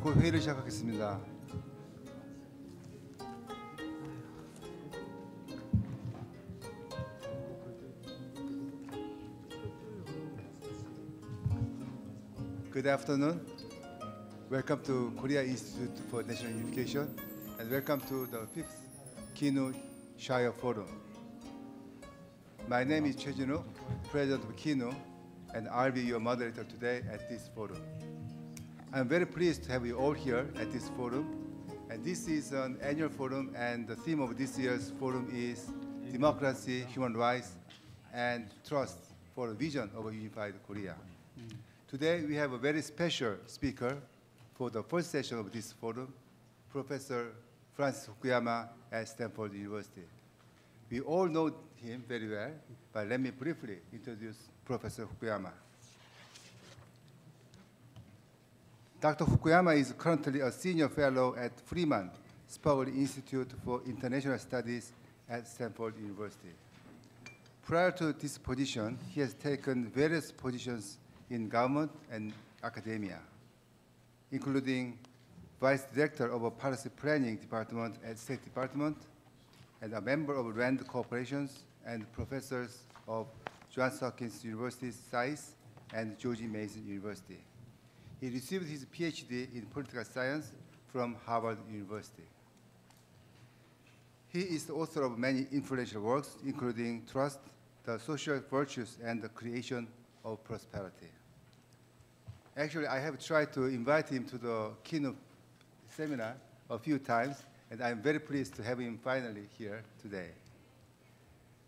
곧 회의를 시작하겠습니다. Good afternoon. Welcome to Korea Institute for National Unification, and welcome to the 5th KINU Shire Forum. My name is Jinwook, President of KINU, and I'll be your moderator today at this forum. I'm very pleased to have you all here at this forum, and this is an annual forum, and the theme of this year's forum is Democracy, Human Rights, and Trust for a Vision of a Unified Korea. Today, we have a very special speaker for the first session of this forum, Professor Francis Fukuyama at Stanford University. We all know him very well, but let me briefly introduce Professor Fukuyama. Dr. Fukuyama is currently a senior fellow at Freeman Spogli Institute for International Studies at Stanford University. Prior to this position, he has taken various positions in government and academia, including Vice Director of a Policy Planning Department at State Department, and a member of RAND Corporations and professors of Johns Hopkins University, SAIS, and George Mason University. He received his PhD in political science from Harvard University. He is the author of many influential works, including Trust, the Social Virtues, and the Creation of Prosperity. Actually, I have tried to invite him to the keynote seminar a few times, and I'm very pleased to have him finally here today.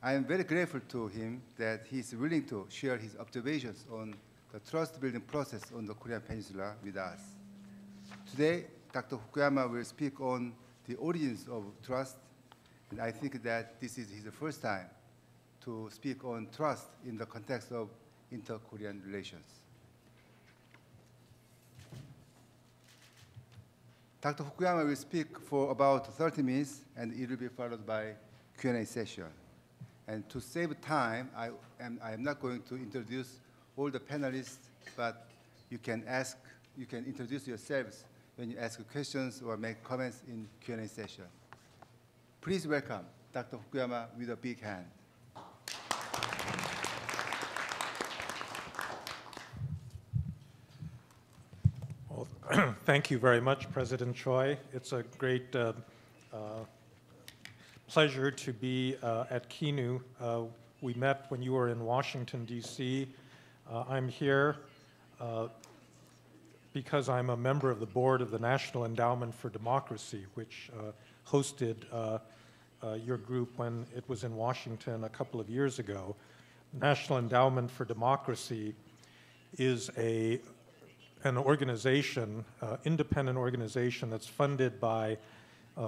I am very grateful to him that he is willing to share his observations on the trust-building process on the Korean Peninsula with us. Today, Dr. Fukuyama will speak on the origins of trust, and I think that this is his first time to speak on trust in the context of inter-Korean relations. Dr. Fukuyama will speak for about 30 minutes, and it will be followed by Q&A session. And to save time, I am not going to introduce all the panelists, but you can introduce yourselves when you ask questions or make comments in Q&A session. Please welcome Dr. Fukuyama with a big hand. Thank you very much, President Choi. It's a great pleasure to be at KINU. We met when you were in Washington, D.C. I'm here because I'm a member of the board of the National Endowment for Democracy, which hosted your group when it was in Washington a couple of years ago. National Endowment for Democracy is an organization, independent organization that's funded by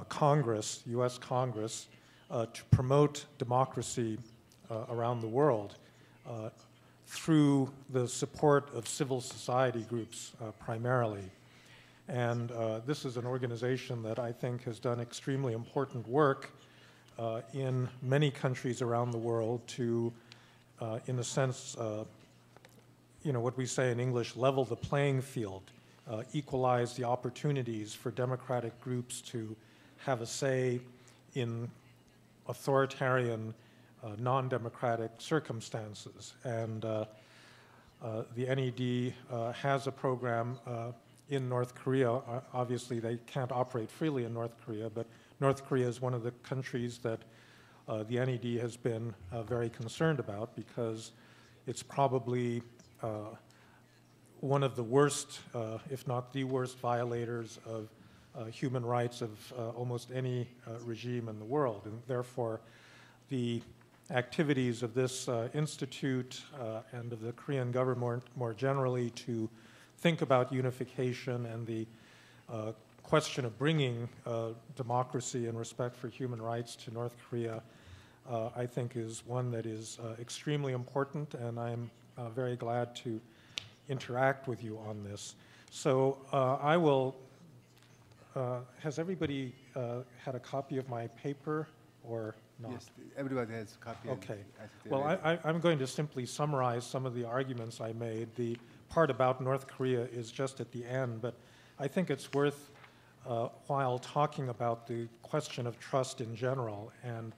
Congress, U.S. Congress, to promote democracy around the world through the support of civil society groups primarily. And this is an organization that I think has done extremely important work in many countries around the world to, in a sense, what we say in English, level the playing field, equalize the opportunities for democratic groups to have a say in authoritarian, non-democratic circumstances. And the NED has a program in North Korea. Obviously, they can't operate freely in North Korea, but North Korea is one of the countries that the NED has been very concerned about because it's probably one of the worst, if not the worst, violators of human rights of almost any regime in the world. And therefore, the activities of this institute and of the Korean government more generally to think about unification and the question of bringing democracy and respect for human rights to North Korea, I think is one that is extremely important, and I'm very glad to interact with you on this. So I will, has everybody had a copy of my paper or not? Yes, everybody has a copy. Okay. Well, I'm going to simply summarize some of the arguments I made. The part about North Korea is just at the end, but I think it's worth while talking about the question of trust in general and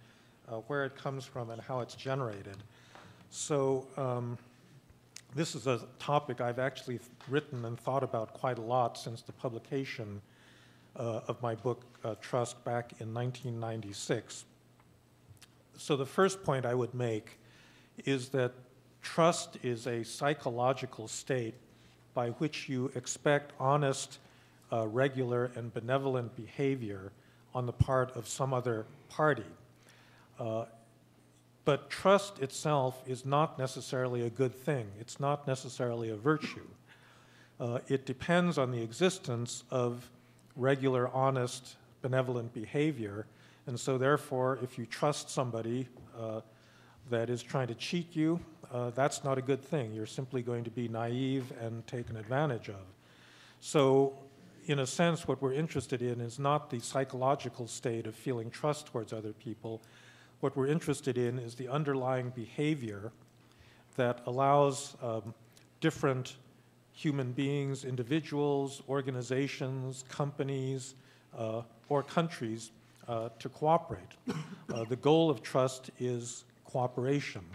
where it comes from and how it's generated. So this is a topic I've actually written and thought about quite a lot since the publication of my book, Trust, back in 1996. So the first point I would make is that trust is a psychological state by which you expect honest, regular, and benevolent behavior on the part of some other party. But trust itself is not necessarily a good thing. It's not necessarily a virtue. It depends on the existence of regular, honest, benevolent behavior. And so therefore, if you trust somebody that is trying to cheat you, that's not a good thing. You're simply going to be naive and taken advantage of. So in a sense, what we're interested in is not the psychological state of feeling trust towards other people. What we're interested in is the underlying behavior that allows different human beings, individuals, organizations, companies, or countries to cooperate. The goal of trust is cooperation.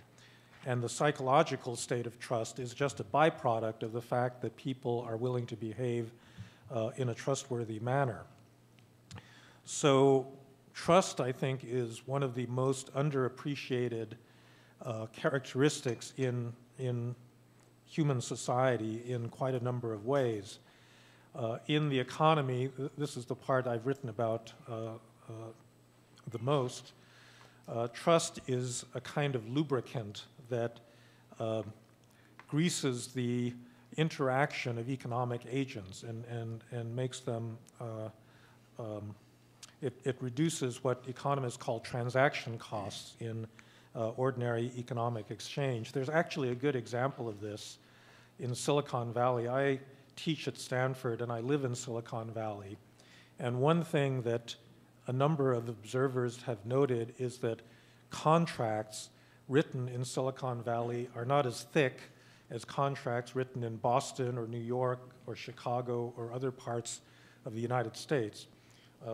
And the psychological state of trust is just a byproduct of the fact that people are willing to behave in a trustworthy manner. So trust, I think, is one of the most underappreciated characteristics in human society in quite a number of ways. In the economy, this is the part I've written about the most, trust is a kind of lubricant that greases the interaction of economic agents and makes them, it reduces what economists call transaction costs in ordinary economic exchange. There's actually a good example of this in Silicon Valley. I teach at Stanford and I live in Silicon Valley. And one thing that a number of observers have noted is that contracts written in Silicon Valley are not as thick as contracts written in Boston or New York or Chicago or other parts of the United States.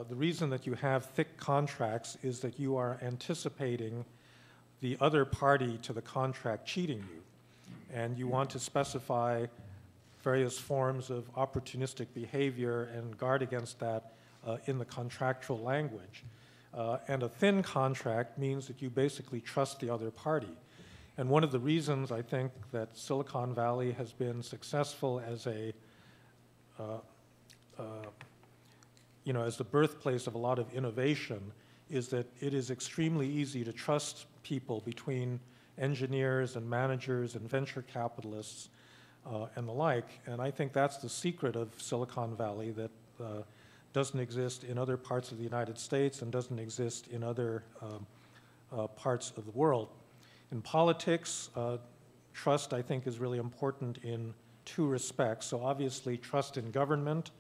The reason that you have thick contracts is that you are anticipating the other party to the contract cheating you. And you want to specify various forms of opportunistic behavior and guard against that in the contractual language. And a thin contract means that you basically trust the other party. And one of the reasons I think that Silicon Valley has been successful as a, as the birthplace of a lot of innovation is that it is extremely easy to trust people between engineers and managers and venture capitalists and the like. And I think that's the secret of Silicon Valley that doesn't exist in other parts of the United States and doesn't exist in other parts of the world. In politics, trust, I think, is really important in two respects. So obviously, trust in government.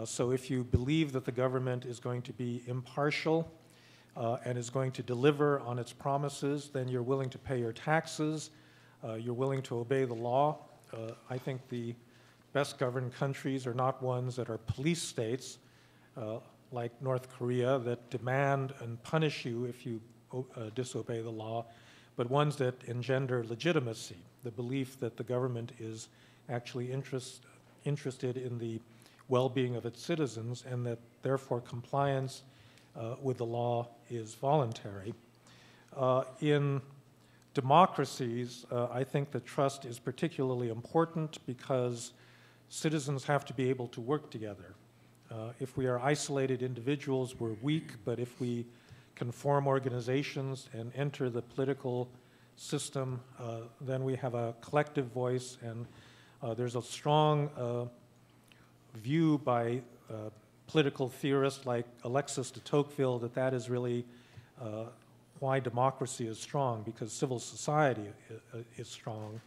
So if you believe that the government is going to be impartial and is going to deliver on its promises, then you're willing to pay your taxes, you're willing to obey the law. I think the best governed countries are not ones that are police states, like North Korea, that demand and punish you if you disobey the law, but ones that engender legitimacy, the belief that the government is actually interested in the well-being of its citizens and that therefore compliance with the law is voluntary. In democracies, I think that trust is particularly important because citizens have to be able to work together. If we are isolated individuals, we're weak, but if we can form organizations and enter the political system, then we have a collective voice, and there's a strong view by political theorists like Alexis de Tocqueville that that is really why democracy is strong, because civil society is strong.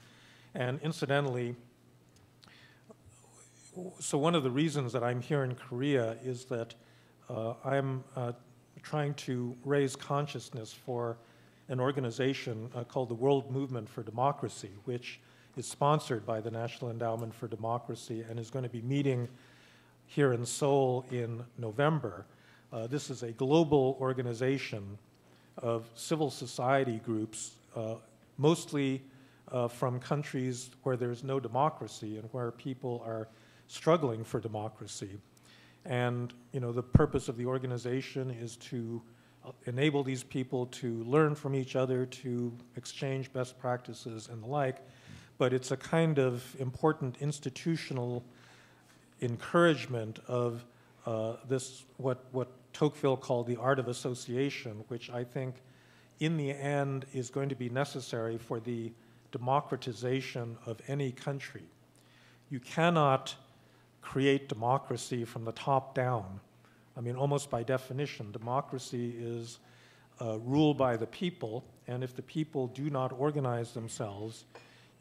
And incidentally, so one of the reasons that I'm here in Korea is that I'm trying to raise consciousness for an organization called the World Movement for Democracy, which is sponsored by the National Endowment for Democracy and is going to be meeting here in Seoul in November. This is a global organization of civil society groups, mostly from countries where there's no democracy and where people are struggling for democracy. And the purpose of the organization is to enable these people to learn from each other, to exchange best practices and the like. But it's a kind of important institutional encouragement of this, what Tocqueville called the art of association, which I think in the end is going to be necessary for the democratization of any country. You cannot create democracy from the top down. I mean, almost by definition, democracy is ruled by the people, and if the people do not organize themselves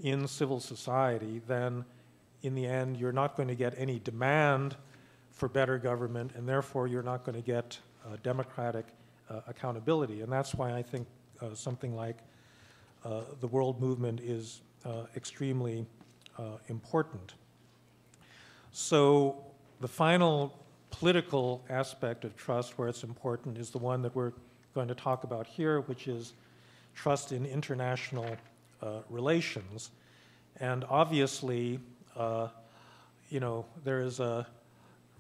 in civil society, then in the end, you're not going to get any demand for better government, and therefore you're not going to get democratic accountability. And that's why I think something like the world movement is extremely important. So the final political aspect of trust where it's important is the one that we're going to talk about here, which is trust in international relations. And obviously, there is a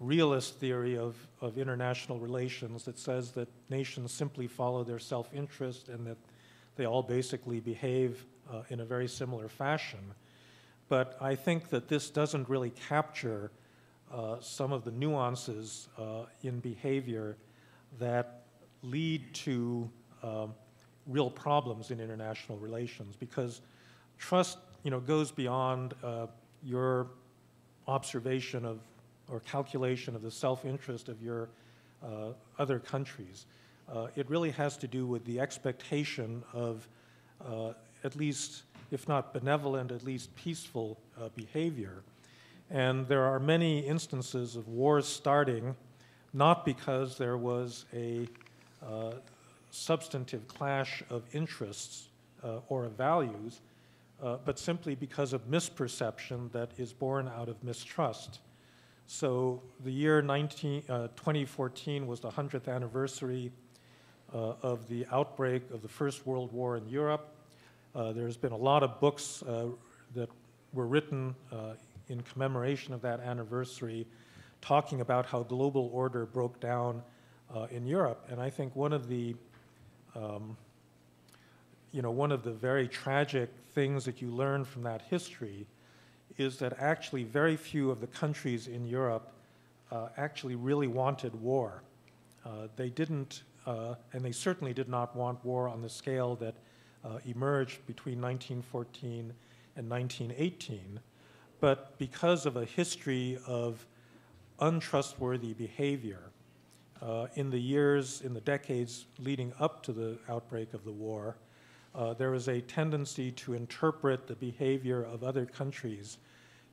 realist theory of international relations that says that nations simply follow their self-interest and that they all basically behave in a very similar fashion. But I think that this doesn't really capture some of the nuances in behavior that lead to real problems in international relations, because trust goes beyond your observation of or calculation of the self-interest of your other countries. It really has to do with the expectation of at least, if not benevolent, at least peaceful behavior. And there are many instances of wars starting not because there was a substantive clash of interests or of values, but simply because of misperception that is born out of mistrust. So the year 2014 was the 100th anniversary of the outbreak of the First World War in Europe. There's been a lot of books that were written in commemoration of that anniversary, talking about how global order broke down in Europe. And I think one of the very tragic things that you learn from that history is that actually very few of the countries in Europe actually really wanted war. They didn't, and they certainly did not want war on the scale that emerged between 1914 and 1918. But because of a history of untrustworthy behavior in the decades leading up to the outbreak of the war, there was a tendency to interpret the behavior of other countries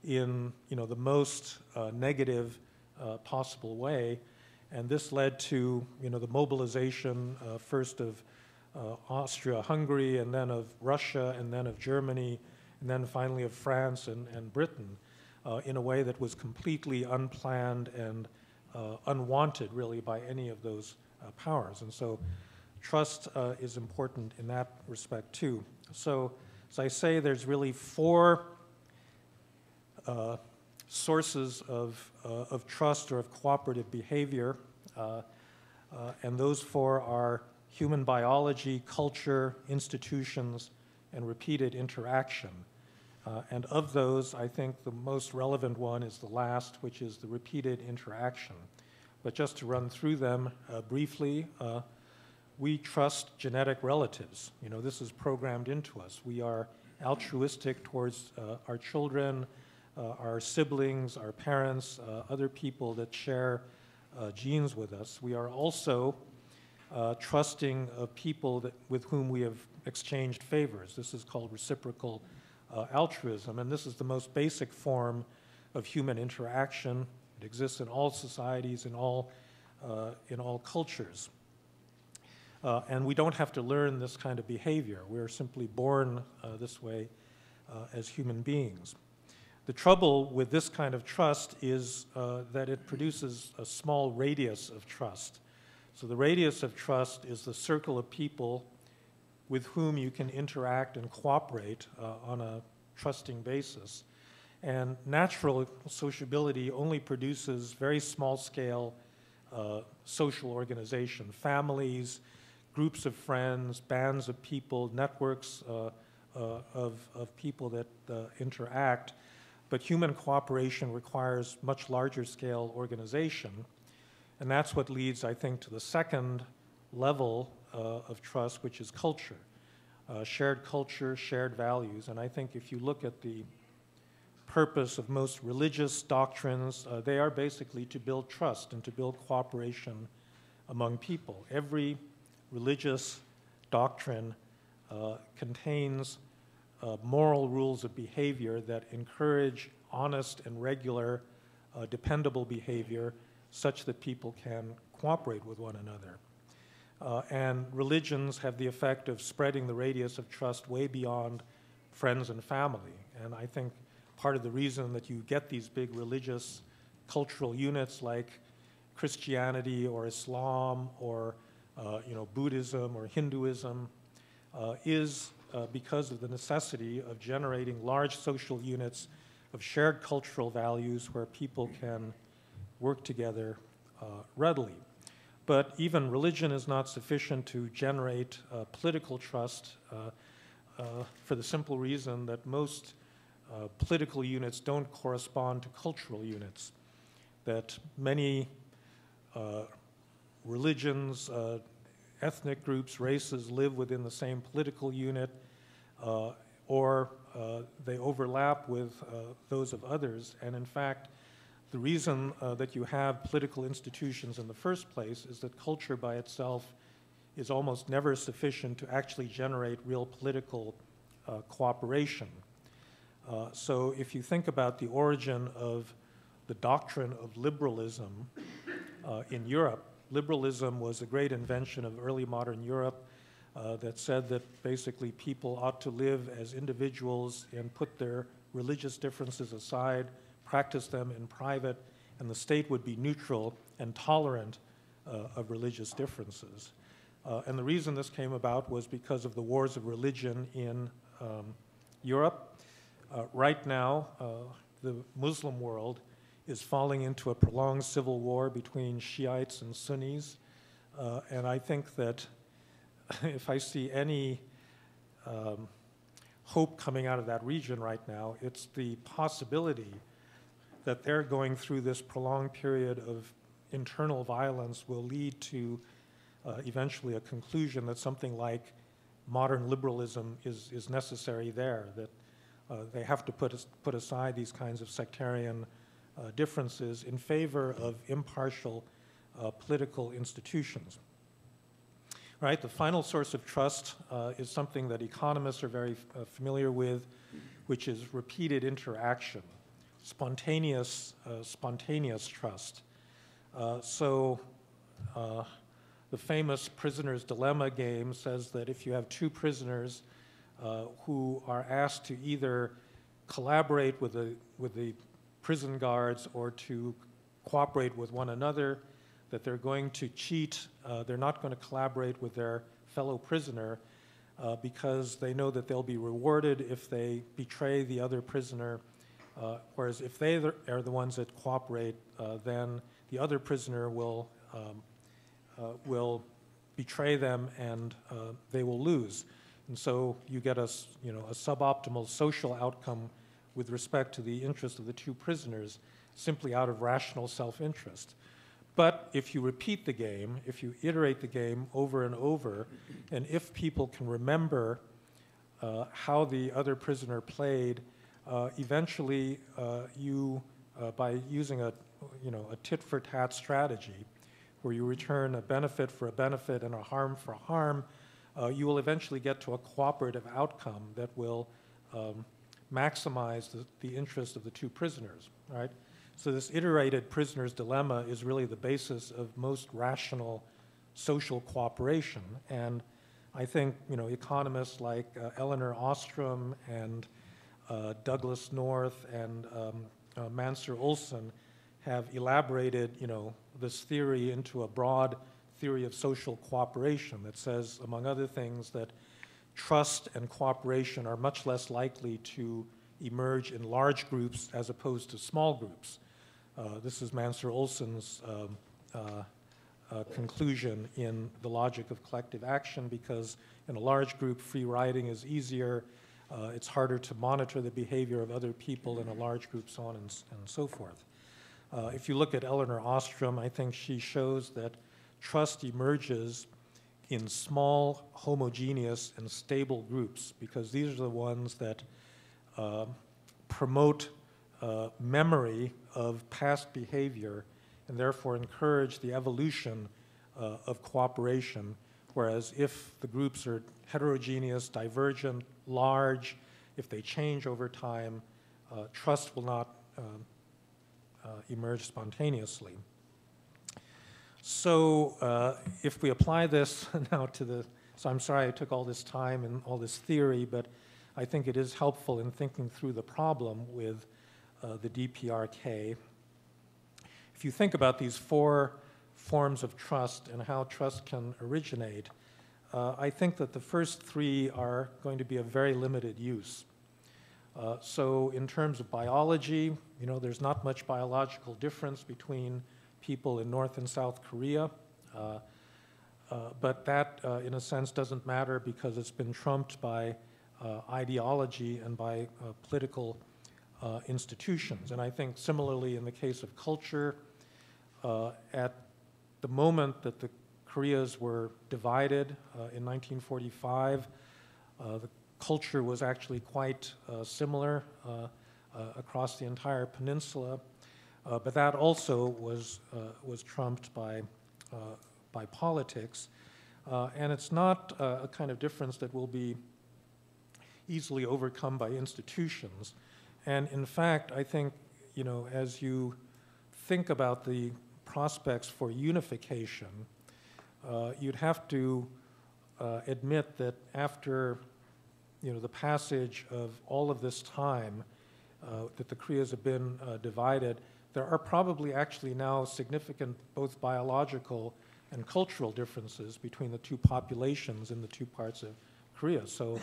in the most negative possible way, and this led to the mobilization first of Austria-Hungary, and then of Russia, and then of Germany, and then finally of France and Britain, in a way that was completely unplanned and unwanted, really, by any of those powers. And so trust is important in that respect, too. So, as I say, there's really four sources of trust or of cooperative behavior, and those four are human biology, culture, institutions, and repeated interaction. And of those, I think the most relevant one is the last, which is the repeated interaction. But just to run through them briefly, we trust genetic relatives. This is programmed into us. We are altruistic towards our children, our siblings, our parents, other people that share genes with us. We are also trusting of people with whom we have exchanged favors. This is called reciprocal altruism, and this is the most basic form of human interaction. It exists in all societies, in all cultures. And we don't have to learn this kind of behavior. We're simply born this way as human beings. The trouble with this kind of trust is that it produces a small radius of trust. So the radius of trust is the circle of people with whom you can interact and cooperate on a trusting basis. And natural sociability only produces very small-scale social organization, families, groups of friends, bands of people, networks of people that interact. But human cooperation requires much larger scale organization. And that's what leads, I think, to the second level of trust, which is culture. Shared culture, shared values. And I think if you look at the purpose of most religious doctrines, they are basically to build trust and to build cooperation among people. Every religious doctrine contains moral rules of behavior that encourage honest and regular, dependable behavior such that people can cooperate with one another. And religions have the effect of spreading the radius of trust way beyond friends and family. And I think part of the reason that you get these big religious cultural units like Christianity or Islam or Buddhism or Hinduism is because of the necessity of generating large social units of shared cultural values where people can work together readily. But even religion is not sufficient to generate political trust for the simple reason that most political units don't correspond to cultural units, that many religions, ethnic groups, races live within the same political unit, or they overlap with those of others. And in fact, the reason that you have political institutions in the first place is that culture by itself is almost never sufficient to actually generate real political cooperation. So if you think about the origin of the doctrine of liberalism in Europe, liberalism was a great invention of early modern Europe that said that basically people ought to live as individuals and put their religious differences aside, practice them in private, and the state would be neutral and tolerant of religious differences. And the reason this came about was because of the wars of religion in Europe. Right now, the Muslim world is falling into a prolonged civil war between Shiites and Sunnis. And I think that if I see any hope coming out of that region right now, it's the possibility that they're going through this prolonged period of internal violence will lead to eventually a conclusion that something like modern liberalism is necessary there, that they have to put aside these kinds of sectarian differences in favor of impartial political institutions. Right, the final source of trust is something that economists are very familiar with, which is repeated interaction, spontaneous trust. So the famous prisoner's dilemma game says that if you have two prisoners who are asked to either collaborate with the prison guards or to cooperate with one another, that they're going to cheat, they're not going to collaborate with their fellow prisoner because they know that they'll be rewarded if they betray the other prisoner, whereas if they are the ones that cooperate, then the other prisoner will betray them and they will lose. And so you get a suboptimal social outcome with respect to the interest of the two prisoners simply out of rational self-interest. But if you repeat the game, if you iterate the game over and over, and if people can remember how the other prisoner played, eventually you, by using a tit-for-tat strategy, where you return a benefit for a benefit and a harm for harm, you will eventually get to a cooperative outcome that will maximize the interest of the two prisoners, right? So this iterated prisoner's dilemma is really the basis of most rational social cooperation. And I think economists like Elinor Ostrom and Douglas North and Mansur Olson have elaborated, this theory into a broad theory of social cooperation that says, among other things, that trust and cooperation are much less likely to emerge in large groups as opposed to small groups. This is Mansur Olson's conclusion in The Logic of Collective Action, because in a large group, free riding is easier. It's harder to monitor the behavior of other people in a large group, so on and so forth. If you look at Eleanor Ostrom, I think she shows that trust emerges in small, homogeneous, and stable groups, because these are the ones that promote memory of past behavior and therefore encourage the evolution of cooperation, whereas if the groups are heterogeneous, divergent, large, if they change over time, trust will not emerge spontaneously. So if we apply this now to so I'm sorry I took all this time and all this theory, but I think it is helpful in thinking through the problem with the DPRK. If you think about these four forms of trust and how trust can originate, I think that the first three are going to be of very limited use. So in terms of biology, there's not much biological difference between people in North and South Korea, but that, in a sense, doesn't matter because it's been trumped by ideology and by political institutions. And I think similarly in the case of culture, at the moment that the Koreas were divided in 1945, the culture was actually quite similar across the entire peninsula, but that also was trumped by politics, and it's not a kind of difference that will be easily overcome by institutions. And in fact, I think, as you think about the prospects for unification, you'd have to admit that after the passage of all of this time that the Koreas have been divided, there are probably actually now significant both biological and cultural differences between the two populations in the two parts of Korea. So,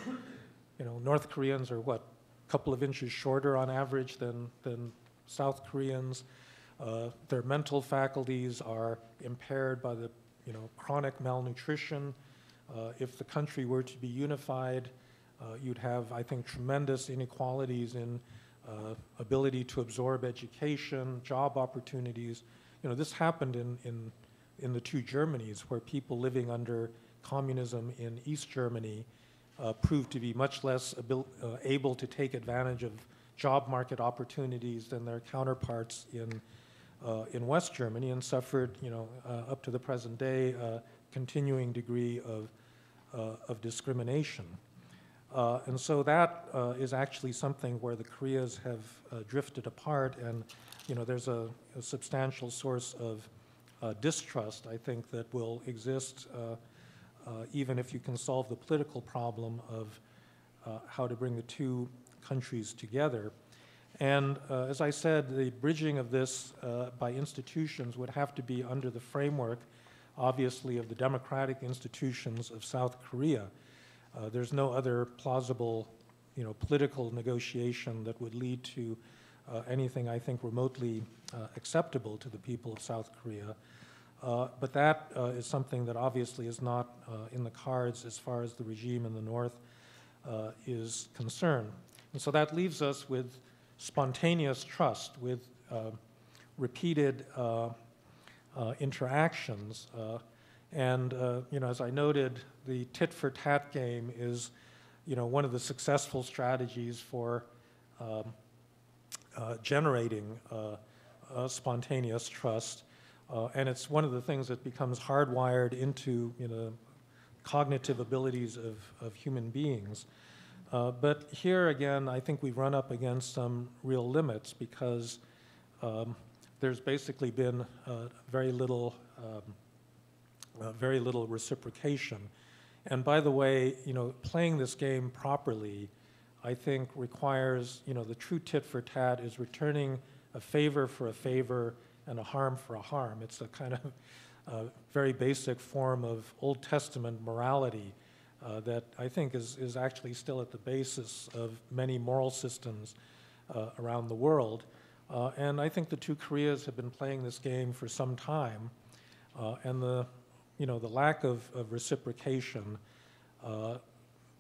North Koreans are a couple of inches shorter on average than South Koreans. Their mental faculties are impaired by the chronic malnutrition. If the country were to be unified, you'd have, I think, tremendous inequalities in ability to absorb education, job opportunities. This happened in the two Germanys, where people living under communism in East Germany proved to be much less able to take advantage of job market opportunities than their counterparts in West Germany, and suffered, up to the present day, a continuing degree of discrimination. And so that is actually something where the Koreas have drifted apart, and there's a substantial source of distrust, I think, that will exist even if you can solve the political problem of how to bring the two countries together. And as I said, the bridging of this by institutions would have to be under the framework, obviously, of the democratic institutions of South Korea. There's no other plausible, political negotiation that would lead to anything, I think, remotely acceptable to the people of South Korea. But that is something that obviously is not in the cards as far as the regime in the North is concerned. And so that leaves us with spontaneous trust, with repeated interactions. And as I noted, the tit-for-tat game is, one of the successful strategies for generating spontaneous trust. And it's one of the things that becomes hardwired into, cognitive abilities of human beings. But here again, I think we've run up against some real limits, because there's basically been very little reciprocation. And by the way, playing this game properly I think requires, the true tit for tat is returning a favor for a favor and a harm for a harm. It's a kind of very basic form of Old Testament morality that I think is actually still at the basis of many moral systems around the world. And I think the two Koreas have been playing this game for some time, and the lack of reciprocation,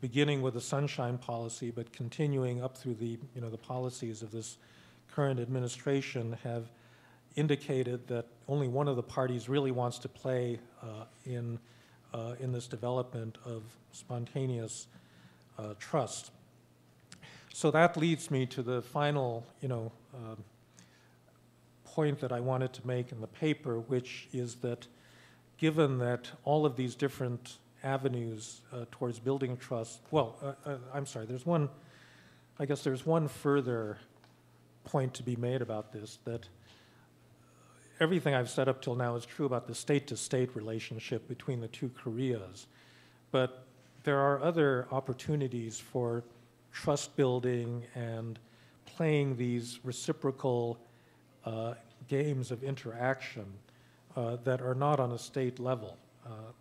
beginning with the Sunshine Policy, but continuing up through the policies of this current administration, have indicated that only one of the parties really wants to play in this development of spontaneous trust. So that leads me to the final, point that I wanted to make in the paper, which is that given that all of these different avenues towards building trust, I'm sorry, there's one further point to be made about this, that everything I've said up till now is true about the state-to-state relationship between the two Koreas, but there are other opportunities for trust building and playing these reciprocal games of interaction that are not on a state level,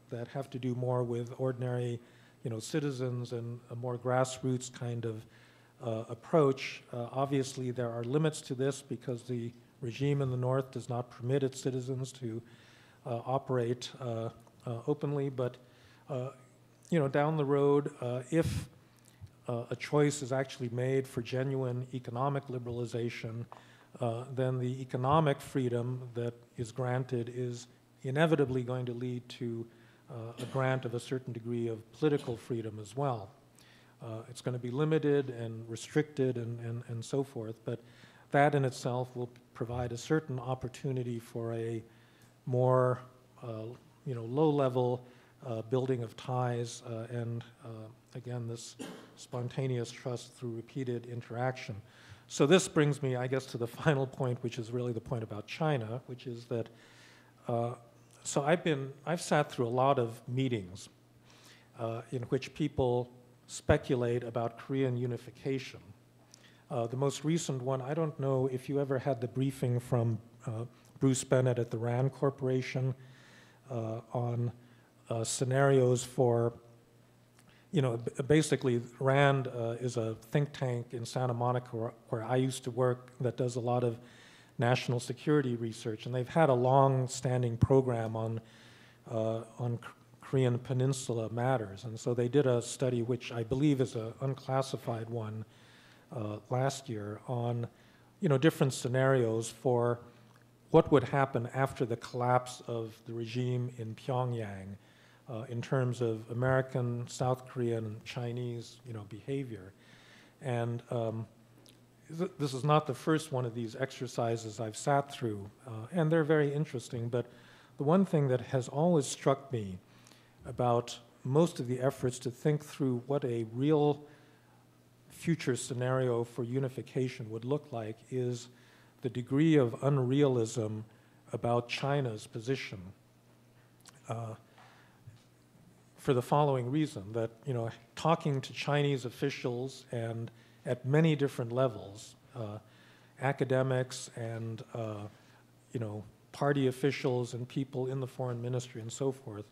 that have to do more with ordinary, citizens and a more grassroots kind of approach. Obviously, there are limits to this because the regime in the north does not permit its citizens to operate openly, but down the road, if a choice is actually made for genuine economic liberalization, then the economic freedom that is granted is inevitably going to lead to a grant of a certain degree of political freedom as well. It's going to be limited and restricted and so forth, but that in itself will provide a certain opportunity for a more low-level building of ties and again, this spontaneous trust through repeated interaction. So this brings me, I guess, to the final point, which is really the point about China, which is that, so I've sat through a lot of meetings in which people speculate about Korean unification. The most recent one, I don't know if you ever had the briefing from Bruce Bennett at the RAND Corporation on scenarios for, basically RAND is a think tank in Santa Monica where I used to work that does a lot of national security research, and they've had a long-standing program on Korean Peninsula matters. And so they did a study, which I believe is an unclassified one, last year on, different scenarios for what would happen after the collapse of the regime in Pyongyang in terms of American, South Korean, and Chinese, behavior. And this is not the first one of these exercises I've sat through, and they're very interesting, but the one thing that has always struck me about most of the efforts to think through what a real future scenario for unification would look like is the degree of unrealism about China's position. For the following reason, that, talking to Chinese officials and at many different levels, academics and, party officials and people in the foreign ministry and so forth,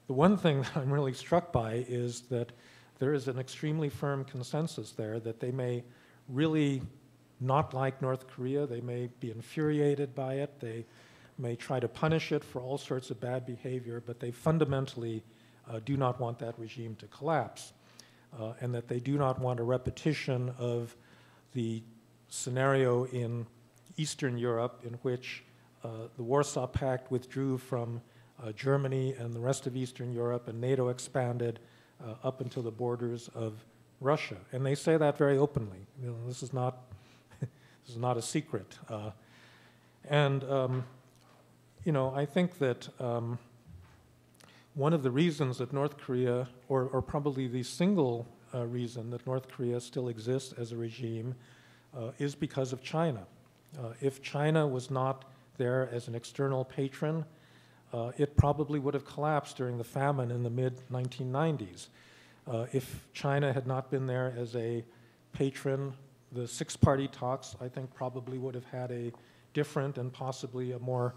the one thing that I'm really struck by is that there is an extremely firm consensus there that they may really not like North Korea, they may be infuriated by it, they may try to punish it for all sorts of bad behavior, but they fundamentally do not want that regime to collapse, and that they do not want a repetition of the scenario in Eastern Europe in which the Warsaw Pact withdrew from Germany and the rest of Eastern Europe, and NATO expanded up until the borders of Russia. And they say that very openly. This is not this is not a secret. I think that one of the reasons that North Korea, or probably the single reason that North Korea still exists as a regime, is because of China. If China was not there as an external patron, it probably would have collapsed during the famine in the mid-1990s. If China had not been there as a patron. The six-party talks, I think, probably would have had a different and possibly a more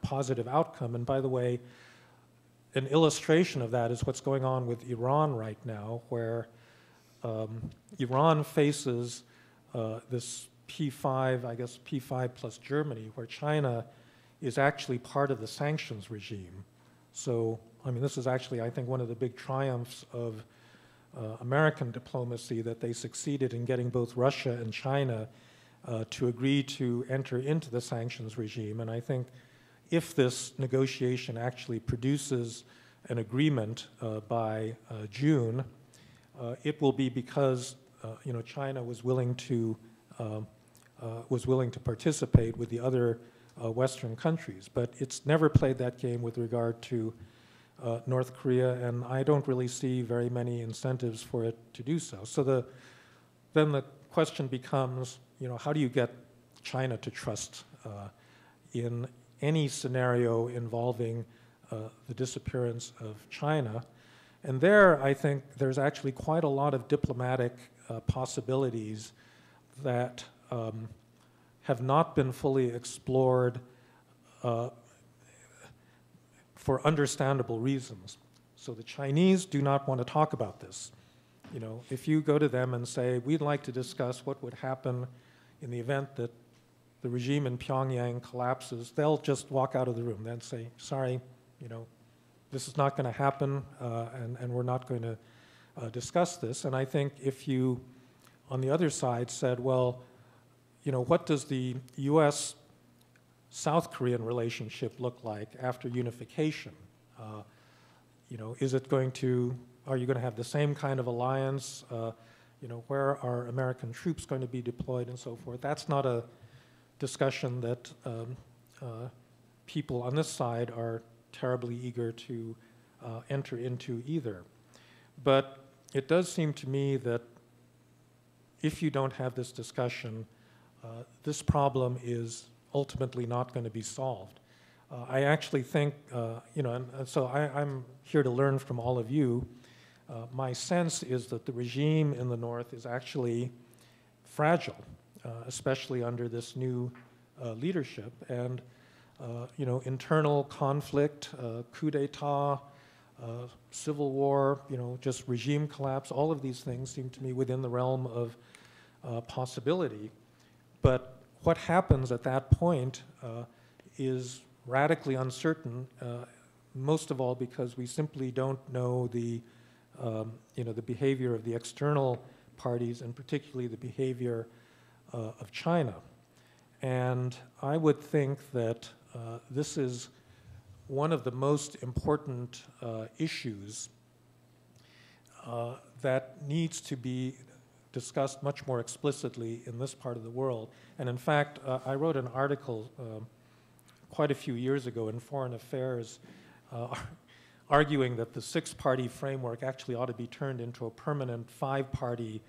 positive outcome. And by the way, an illustration of that is what's going on with Iran right now, where Iran faces this P5, I guess P5 plus Germany, where China is actually part of the sanctions regime. So, I mean, this is actually, I think, one of the big triumphs of American diplomacy, that they succeeded in getting both Russia and China to agree to enter into the sanctions regime. And I think if this negotiation actually produces an agreement by June, it will be because China was willing to participate with the other Western countries. But it's never played that game with regard to North Korea, and I don't really see very many incentives for it to do so. So then the question becomes, how do you get China to trust in any scenario involving the disappearance of China? And there, I think there's actually quite a lot of diplomatic possibilities that have not been fully explored for understandable reasons. So the Chinese do not want to talk about this. If you go to them and say, we'd like to discuss what would happen in the event that the regime in Pyongyang collapses, they'll just walk out of the room. They'll say, sorry, this is not going to happen, and we're not going to discuss this. And I think if you, on the other side, said, well, what does the U.S.-South Korean relationship look like after unification? Is it going to, are you going to have the same kind of alliance? Where are American troops going to be deployed and so forth? That's not a discussion that people on this side are terribly eager to enter into either. But it does seem to me that if you don't have this discussion, this problem is ultimately not going to be solved. I actually think, and so I'm here to learn from all of you. My sense is that the regime in the North is actually fragile, especially under this new leadership. And, internal conflict, coup d'etat, civil war, just regime collapse, all of these things seem to me within the realm of possibility. But what happens at that point is radically uncertain, most of all because we simply don't know the behavior of the external parties, and particularly the behavior of China. And I would think that this is one of the most important issues that needs to be discussed much more explicitly in this part of the world. And in fact, I wrote an article quite a few years ago in Foreign Affairs arguing that the six-party framework actually ought to be turned into a permanent five-party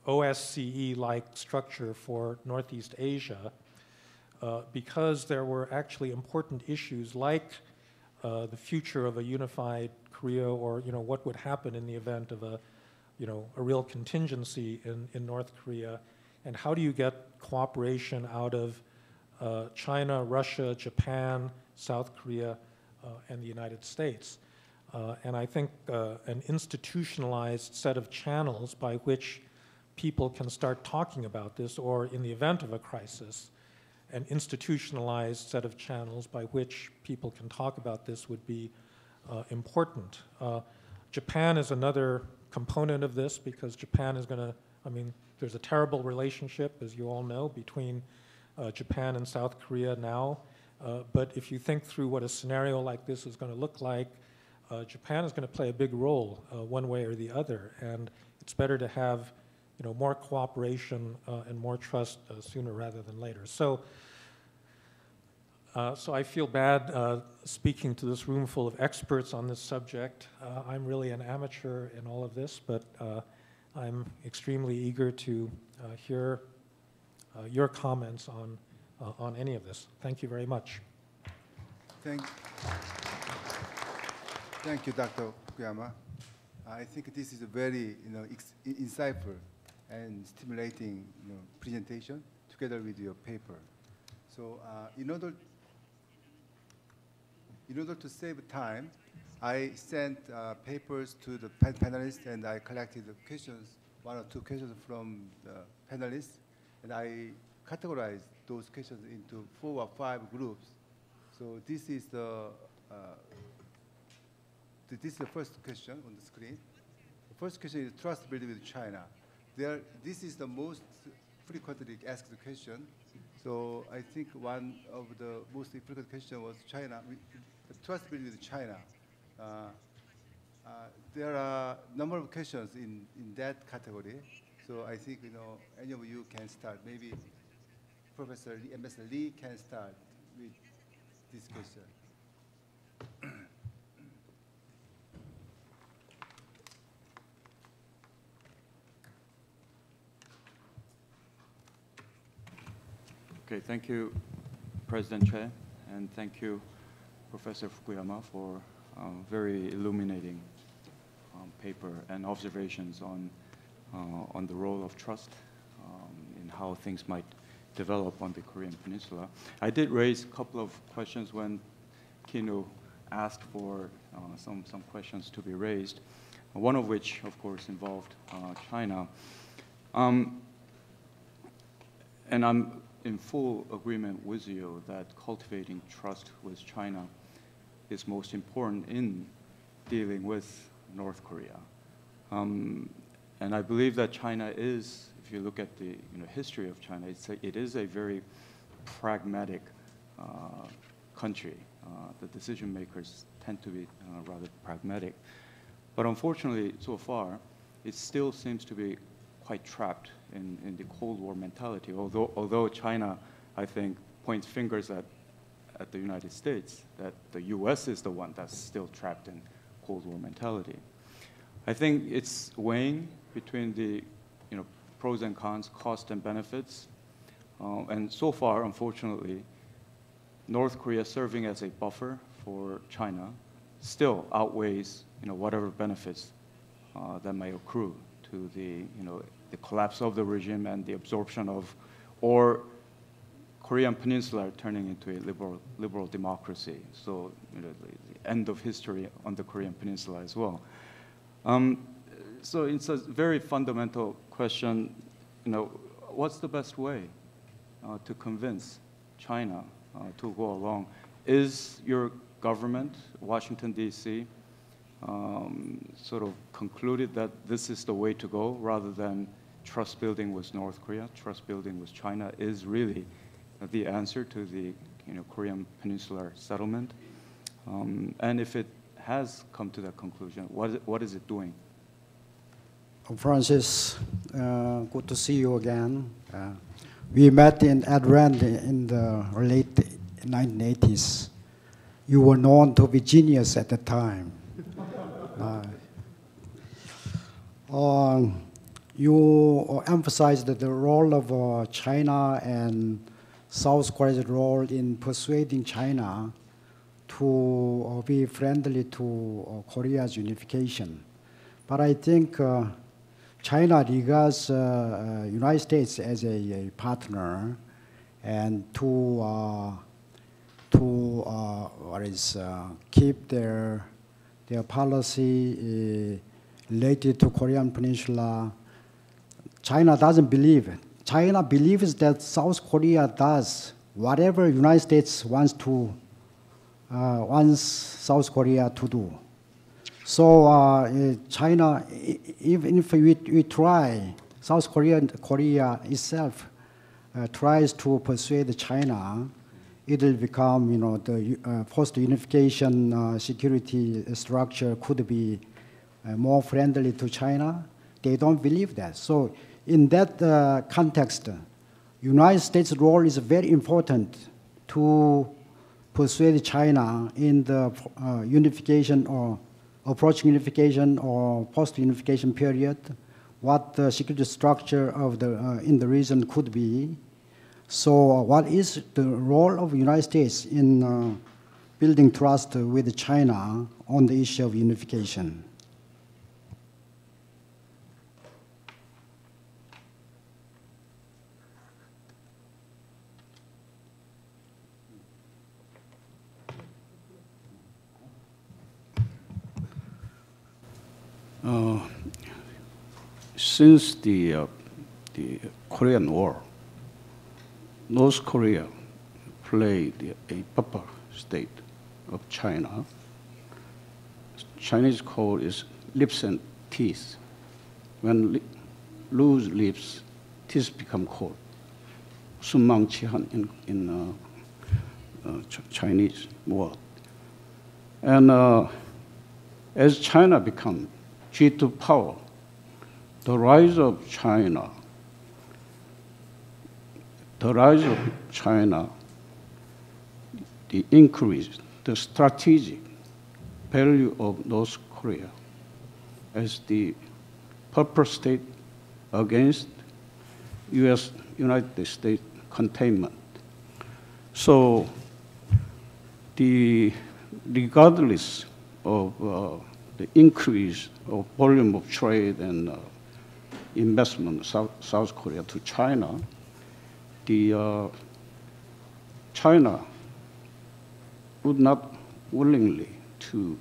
OSCE-like structure for Northeast Asia, because there were actually important issues like the future of a unified Korea, or what would happen in the event of a real contingency in North Korea, and how do you get cooperation out of China, Russia, Japan, South Korea, and the United States. And I think an institutionalized set of channels by which people can start talking about this, or in the event of a crisis, an institutionalized set of channels by which people can talk about this would be important. Japan is another component of this, because Japan is going to, there's a terrible relationship, as you all know, between Japan and South Korea now. But if you think through what a scenario like this is going to look like, Japan is going to play a big role one way or the other. And it's better to have more cooperation and more trust sooner rather than later. So I feel bad speaking to this room full of experts on this subject. I'm really an amateur in all of this, but I'm extremely eager to hear your comments on any of this. Thank you very much. Thank you, Dr. Fukuyama. I think this is a very insightful and stimulating presentation together with your paper. So in order to save time, I sent papers to the panelists, and I collected the questions, 1 or 2 questions from the panelists, and I categorized those questions into 4 or 5 groups. So this is the first question on the screen. The first question is trust building with China. This is the most frequently asked question. So I think one of the most frequent questions was China. Trust building with China. There are a number of questions in that category. So I think any of you can start. Maybe Professor Lee, Ambassador Lee can start with this question. Okay, thank you, President Choi, and thank you, Professor Fukuyama, for very illuminating paper and observations on the role of trust in how things might develop on the Korean Peninsula. I did raise a couple of questions when KINU asked for some questions to be raised, one of which, of course, involved China. And I'm in full agreement with you that cultivating trust with China is most important in dealing with North Korea. And I believe that China is, if you look at the history of China, it is a very pragmatic country. The decision makers tend to be rather pragmatic. But unfortunately, so far, it still seems to be quite trapped in the Cold War mentality. Although China, I think, points fingers at the United States, that the US is the one that's still trapped in Cold War mentality. I think it's weighing between the pros and cons, cost and benefits. And so far, unfortunately, North Korea serving as a buffer for China still outweighs whatever benefits that may accrue to the collapse of the regime and the absorption of, or Korean Peninsula turning into a liberal democracy. So the end of history on the Korean Peninsula as well. So it's a very fundamental question. What's the best way to convince China to go along? Is your government, Washington, D.C., sort of concluded that this is the way to go rather than trust building with North Korea, trust building with China is really the answer to the Korean Peninsular settlement? And if it has come to that conclusion, what is it doing? Francis, good to see you again. We met at Rand in the late 1980s. You were known to be genius at the time. You emphasized the role of China and South Korea's role in persuading China to be friendly to Korea's unification. But I think China regards United States as a partner, and to keep their policy related to Korean Peninsula. China doesn't believe it. China believes that South Korea does whatever United States wants South Korea to do. So China, even if we try, South Korea itself tries to persuade China, it will become, the post-unification security structure could be more friendly to China. They don't believe that. So in that context, United States' role is very important to persuade China in the unification or approaching unification or post-unification period, what the security structure of in the region could be. So what is the role of the United States in building trust with China on the issue of unification? since the Korean War, North Korea played a buffer state of China. Chinese code is lips and teeth. When lose lips, teeth become cold. 순망치한 in Chinese word. And as China becomes G2 power, the rise of China, the increase, the strategic value of North Korea as the purple state against United States containment. So regardless of the increase of volume of trade and investment South Korea to China, China would not willingly to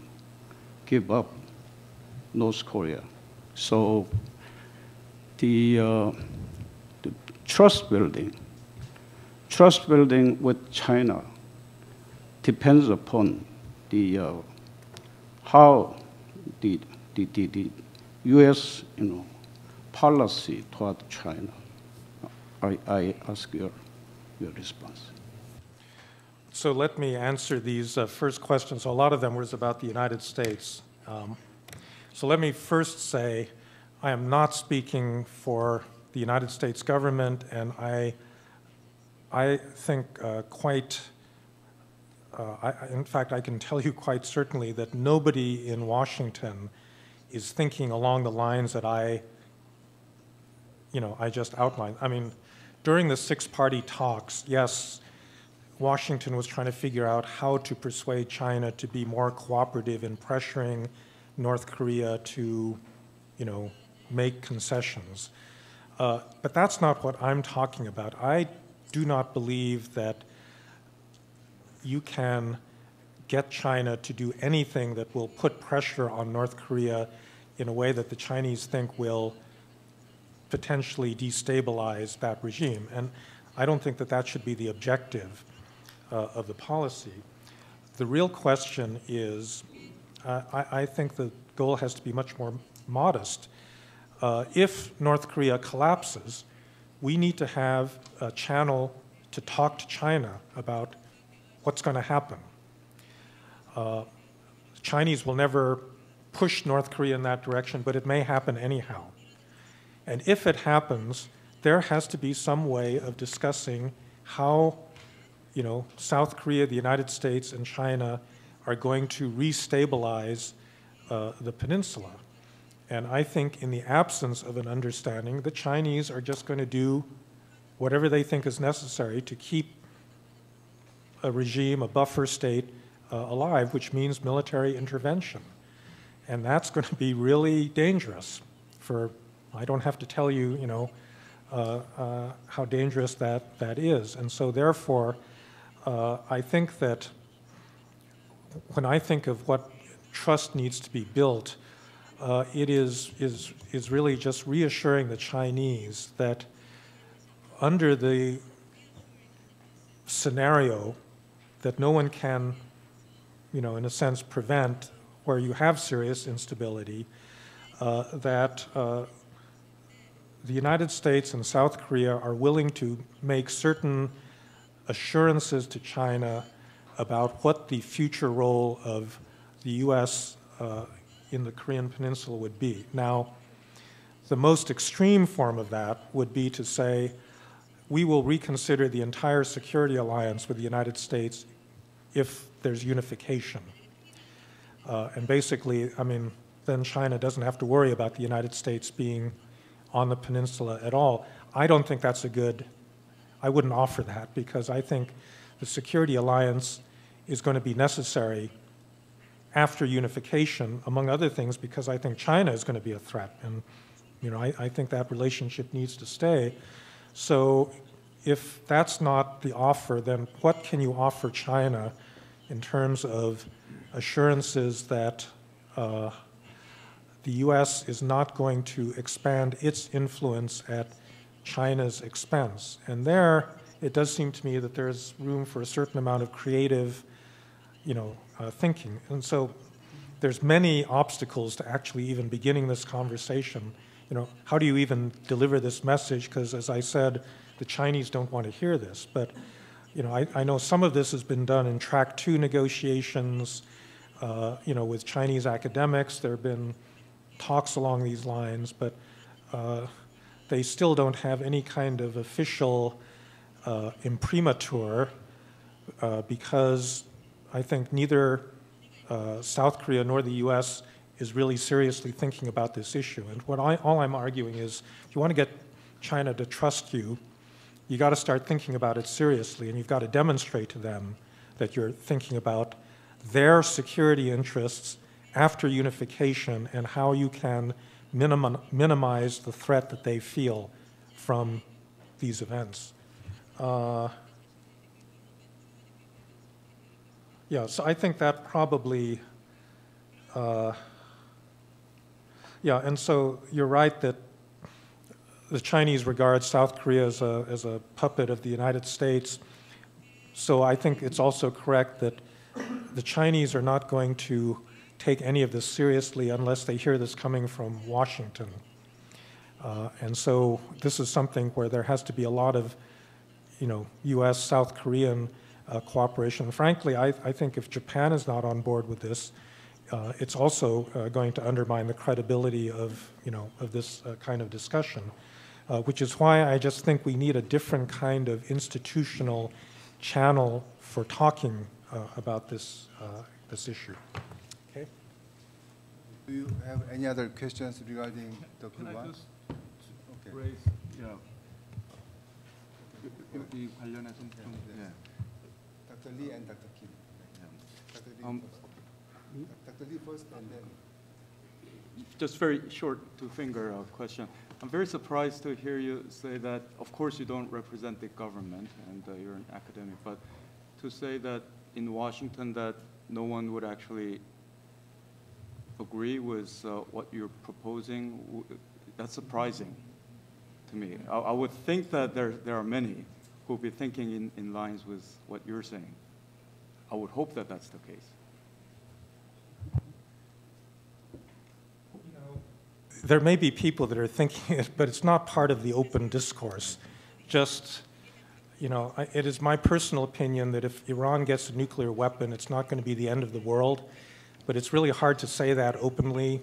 give up North Korea. So the trust building with China depends upon how the U.S. policy toward China. I ask your response. So let me answer these first questions. A lot of them was about the United States. So let me first say I am not speaking for the United States government, and I think in fact, I can tell you quite certainly that nobody in Washington is thinking along the lines that I just outlined. I mean, during the six-party talks, yes, Washington was trying to figure out how to persuade China to be more cooperative in pressuring North Korea to, make concessions. But that's not what I'm talking about. I do not believe that you can get China to do anything that will put pressure on North Korea in a way that the Chinese think will potentially destabilize that regime. And I don't think that that should be the objective of the policy. The real question is, I think the goal has to be much more modest. If North Korea collapses, we need to have a channel to talk to China about what's going to happen. Chinese will never push North Korea in that direction, but it may happen anyhow. And if it happens, there has to be some way of discussing how, South Korea, the United States, and China are going to restabilize the peninsula. And I think in the absence of an understanding, the Chinese are just going to do whatever they think is necessary to keep a regime, a buffer state, alive, which means military intervention. And that's going to be really dangerous I don't have to tell you, how dangerous that is. And so therefore, I think that when I think of what trust needs to be built, it is really just reassuring the Chinese that under the scenario that no one can, in a sense, prevent, where you have serious instability, that the United States and South Korea are willing to make certain assurances to China about what the future role of the U.S. In the Korean Peninsula would be. Now, the most extreme form of that would be to say, we will reconsider the entire security alliance with the United States if there's unification. And basically, then China doesn't have to worry about the United States being on the peninsula at all. I don't think that's I wouldn't offer that, because I think the security alliance is going to be necessary after unification, among other things, because I think China is going to be a threat. And I think that relationship needs to stay. So if that's not the offer, then what can you offer China in terms of assurances that the the U.S. is not going to expand its influence at China's expense. And there, it does seem to me that there's room for a certain amount of creative, thinking. And so there's many obstacles to actually even beginning this conversation. How do you even deliver this message? Because as I said, the Chinese don't want to hear this. But, I know some of this has been done in Track 2 negotiations, with Chinese academics. There have been talks along these lines, but they still don't have any kind of official imprimatur because I think neither South Korea nor the U.S. is really seriously thinking about this issue. And all I'm arguing is, if you want to get China to trust you, you got to start thinking about it seriously, and you've got to demonstrate to them that you're thinking about their security interests after unification and how you can minimize the threat that they feel from these events. So I think that probably, and so you're right that the Chinese regard South Korea as a puppet of the United States. So I think it's also correct that the Chinese are not going to take any of this seriously unless they hear this coming from Washington. And so this is something where there has to be a lot of, U.S., South Korean cooperation. Frankly, I think if Japan is not on board with this, it's also going to undermine the credibility of, of this kind of discussion, which is why I just think we need a different kind of institutional channel for talking about this issue. Okay. Do you have any other questions regarding the Can I just raise, 이 관련해서 좀, Dr. Lee and Dr. Kim. Dr. Lee first. Dr. Lee first, and then. Just very short two-finger question. I'm very surprised to hear you say that, of course, you don't represent the government and you're an academic, but to say that in Washington that no one would actually agree with what you're proposing, that's surprising to me. I would think that there are many who will be thinking in lines with what you're saying. I would hope that that's the case. There may be people that are thinking it, but it's not part of the open discourse. Just, it is my personal opinion that if Iran gets a nuclear weapon, it's not going to be the end of the world. But it's really hard to say that openly.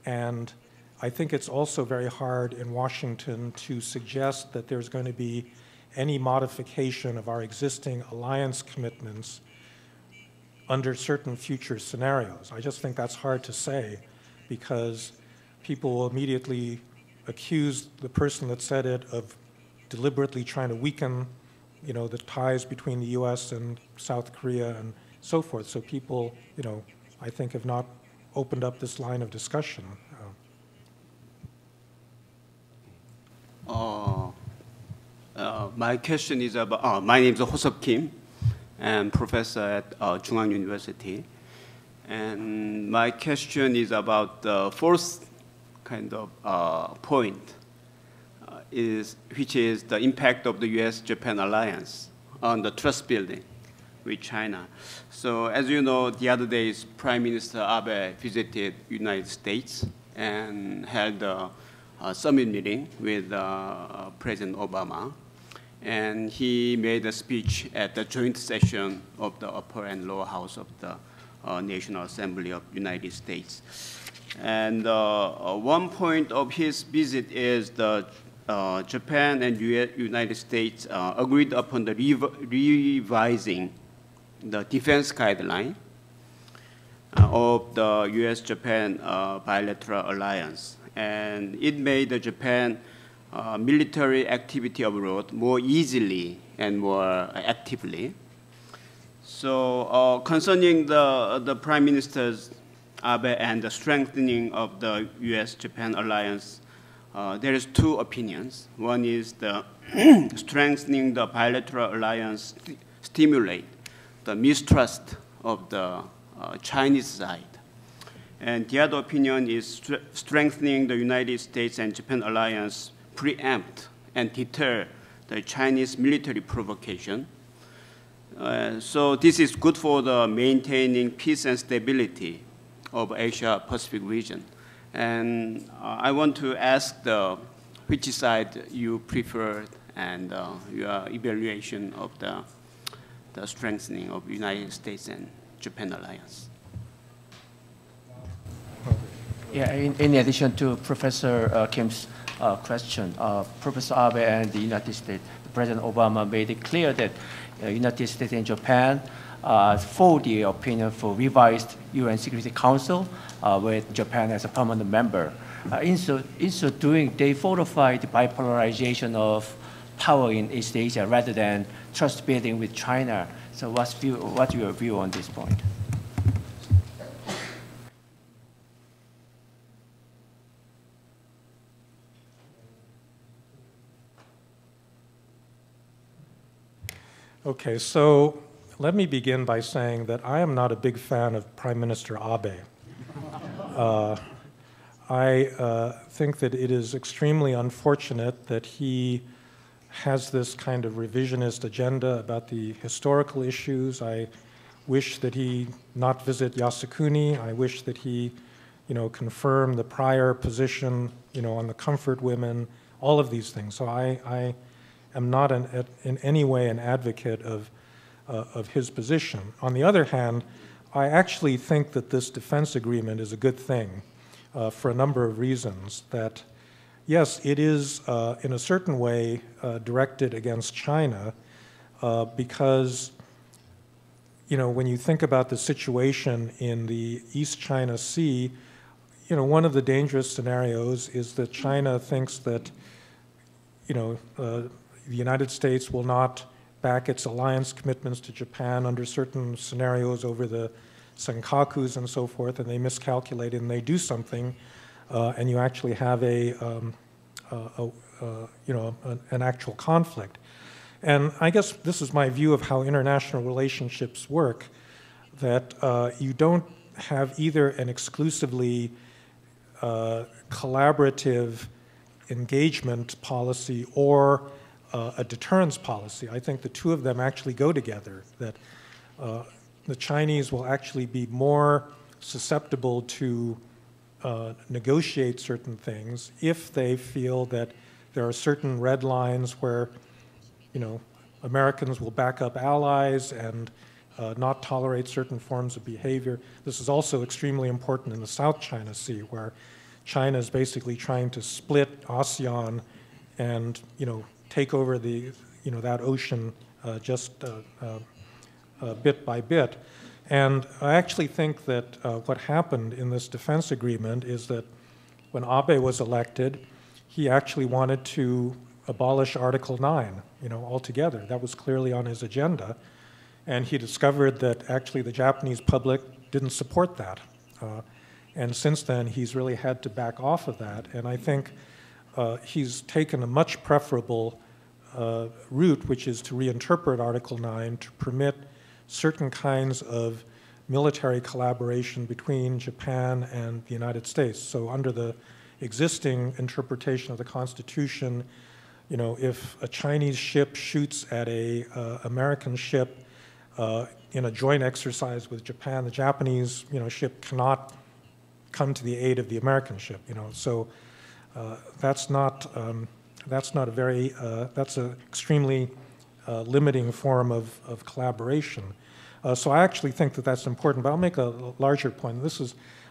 And I think it's also very hard in Washington to suggest that there's going to be any modification of our existing alliance commitments under certain future scenarios. I just think that's hard to say because people will immediately accuse the person that said it of deliberately trying to weaken, the ties between the U.S. and South Korea and so forth. So people, I think have not opened up this line of discussion. My question is about, my name is Hosup Kim. I'm professor at Chung-Ang University. And my question is about the fourth kind of point, which is the impact of the U.S.-Japan alliance on the trust building with China. So as you know, the other day, Prime Minister Abe visited United States and held a summit meeting with President Obama. And he made a speech at the joint session of the upper and lower house of the National Assembly of United States. And one point of his visit is the Japan and United States agreed upon the revising the defense guideline of the U.S.-Japan bilateral alliance. And it made the Japan military activity abroad more easily and more actively. So concerning the Prime Minister's Abe and the strengthening of the U.S.-Japan alliance, there is two opinions. One is the strengthening the bilateral alliance stimulate the mistrust of the Chinese side. And the other opinion is strengthening the United States and Japan alliance preempt and deter the Chinese military provocation. So this is good for the maintaining peace and stability of Asia-Pacific region. And I want to ask which side you prefer and your evaluation of the strengthening of United States and Japan alliance. Yeah, in addition to Professor Kim's question, Professor Abe and the United States, President Obama made it clear that United States and Japan for the opinion for revised UN Security Council with Japan as a permanent member. In so doing, they fortify the bipolarization of power in East Asia rather than trust building with China. So what's your view on this point? Okay, so let me begin by saying that I am not a big fan of Prime Minister Abe. I think that it is extremely unfortunate that he has this kind of revisionist agenda about the historical issues. I wish that he not visit Yasukuni. I wish that he, confirm the prior position, on the comfort women, all of these things. So I am not in any way an advocate of his position. On the other hand, I actually think that this defense agreement is a good thing for a number of reasons. That, yes, it is in a certain way directed against China because, when you think about the situation in the East China Sea, one of the dangerous scenarios is that China thinks that, the United States will not back its alliance commitments to Japan under certain scenarios over the Senkakus and so forth, and they miscalculate and they do something, and you actually have an actual conflict. And I guess this is my view of how international relationships work, that you don't have either an exclusively collaborative engagement policy or a deterrence policy. I think the two of them actually go together, that the Chinese will actually be more susceptible to negotiate certain things if they feel that there are certain red lines where, Americans will back up allies and not tolerate certain forms of behavior. This is also extremely important in the South China Sea, where China is basically trying to split ASEAN and, take over that ocean just bit by bit. And I actually think that what happened in this defense agreement is that when Abe was elected, he actually wanted to abolish Article 9, altogether. That was clearly on his agenda. And he discovered that actually the Japanese public didn't support that. And since then, he's really had to back off of that. And I think he's taken a much preferable route, which is to reinterpret Article 9 to permit certain kinds of military collaboration between Japan and the United States. So under the existing interpretation of the Constitution, if a Chinese ship shoots at a American ship in a joint exercise with Japan, the Japanese ship cannot come to the aid of the American ship. So that's an extremely limiting form of collaboration. So I actually think that that's important, but I'll make a larger point.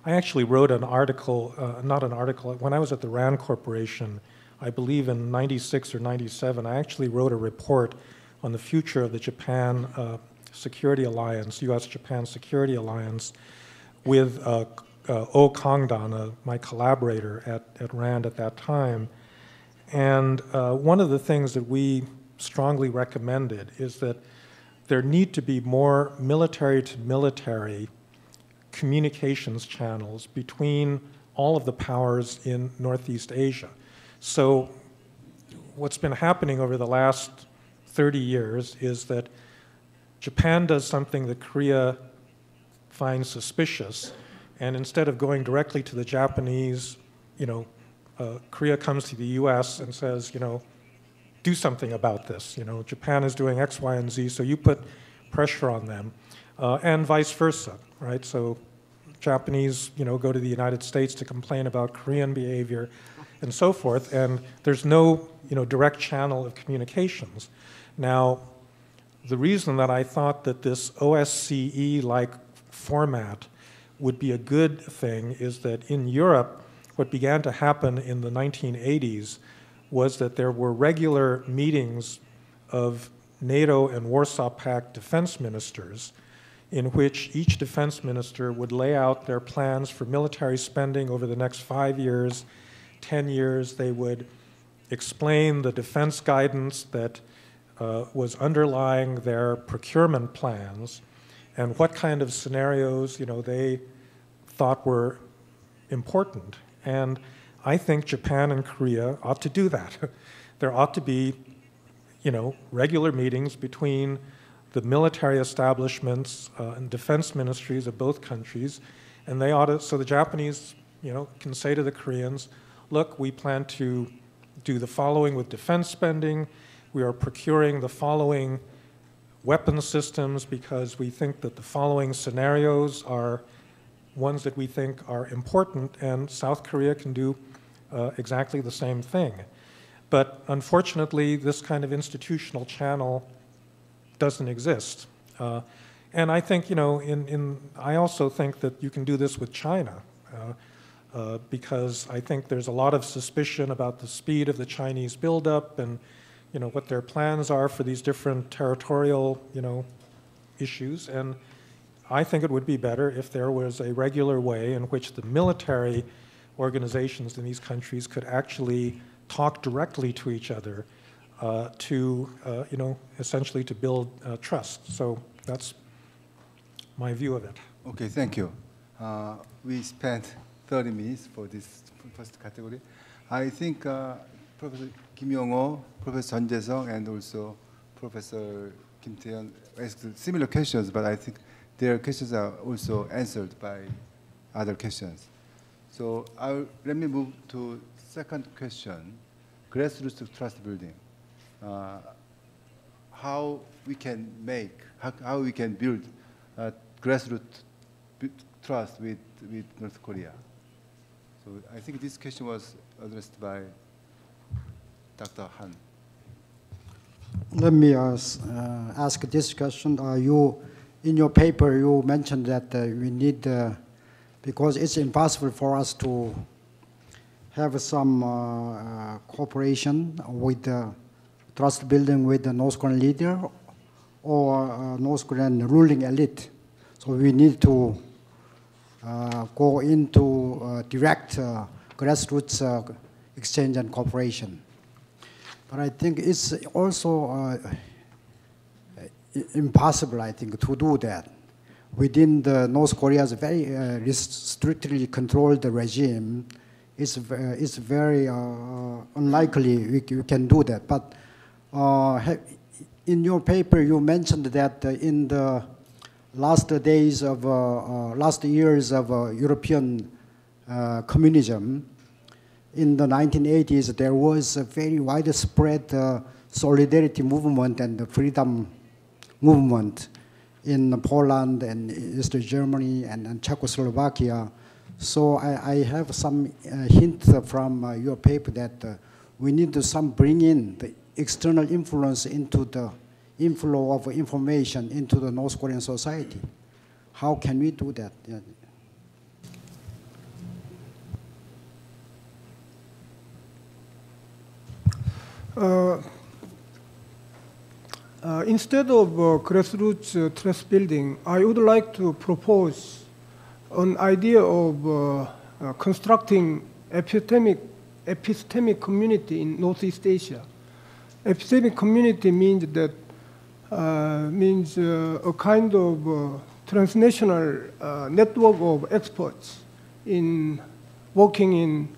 I actually wrote an article, when I was at the RAND Corporation, I believe in 96 or 97, I actually wrote a report on the future of the Japan Security Alliance, U.S.-Japan Security Alliance, with Oh Kangdan, my collaborator at RAND at that time. And one of the things that we strongly recommended is that there need to be more military-to-military communications channels between all of the powers in Northeast Asia. So what's been happening over the last 30 years is that Japan does something that Korea finds suspicious, and instead of going directly to the Japanese, Korea comes to the US and says, do something about this. Japan is doing X, Y, and Z, so you put pressure on them, and vice versa, right? So Japanese, go to the United States to complain about Korean behavior and so forth, and there's no, direct channel of communications. Now, the reason that I thought that this OSCE-like format would be a good thing is that in Europe, what began to happen in the 1980s was that there were regular meetings of NATO and Warsaw Pact defense ministers in which each defense minister would lay out their plans for military spending over the next 5 years, 10 years. They would explain the defense guidance that was underlying their procurement plans and what kind of scenarios, they thought were important. And I think Japan and Korea ought to do that. There ought to be, regular meetings between the military establishments and defense ministries of both countries, and they ought to, so the Japanese, can say to the Koreans, look, we plan to do the following with defense spending. We are procuring the following weapon systems because we think that the following scenarios are ones that we think are important, and South Korea can do exactly the same thing. But unfortunately, this kind of institutional channel doesn't exist. And I think, I also think that you can do this with China because I think there's a lot of suspicion about the speed of the Chinese buildup and, what their plans are for these different territorial, issues. And I think it would be better if there was a regular way in which the military organizations in these countries could actually talk directly to each other to, essentially to build trust. So that's my view of it. Okay, thank you. We spent 30 minutes for this first category. I think Professor Kim Yongho, Professor Jeon Jae-sung, and also Professor Kim Tae-yeon asked similar questions, but I think their questions are also answered by other questions. So let me move to second question, grassroots trust building. How we can build grassroots trust with North Korea. So I think this question was addressed by Dr. Han. Let me ask this question. In your paper, you mentioned that we need, because it's impossible for us to have some cooperation with trust building with the North Korean leader or North Korean ruling elite. So we need to go into direct grassroots exchange and cooperation. But I think it's also impossible, I think, to do that. Within the North Korea's very strictly controlled regime, it's very unlikely we can do that. But in your paper, you mentioned that in the last years of European communism, in the 1980s, there was a very widespread solidarity movement and the freedom movement in Poland and East Germany and Czechoslovakia. So I have some hint from your paper that we need to bring in the external influence into the inflow of information into the North Korean society. How can we do that? Yeah. Instead of grassroots trust building, I would like to propose an idea of constructing epistemic community in Northeast Asia. Epistemic community means that a kind of transnational network of experts in working in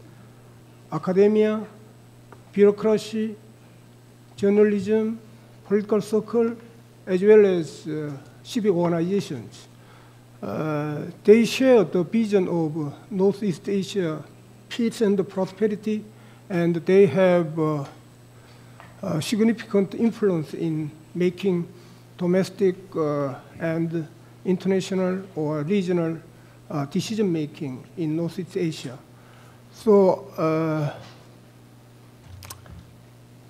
academia, bureaucracy, journalism, political circle, as well as civic organizations. they share the vision of Northeast Asia peace and prosperity, and they have significant influence in making domestic and international or regional decision-making in Northeast Asia. So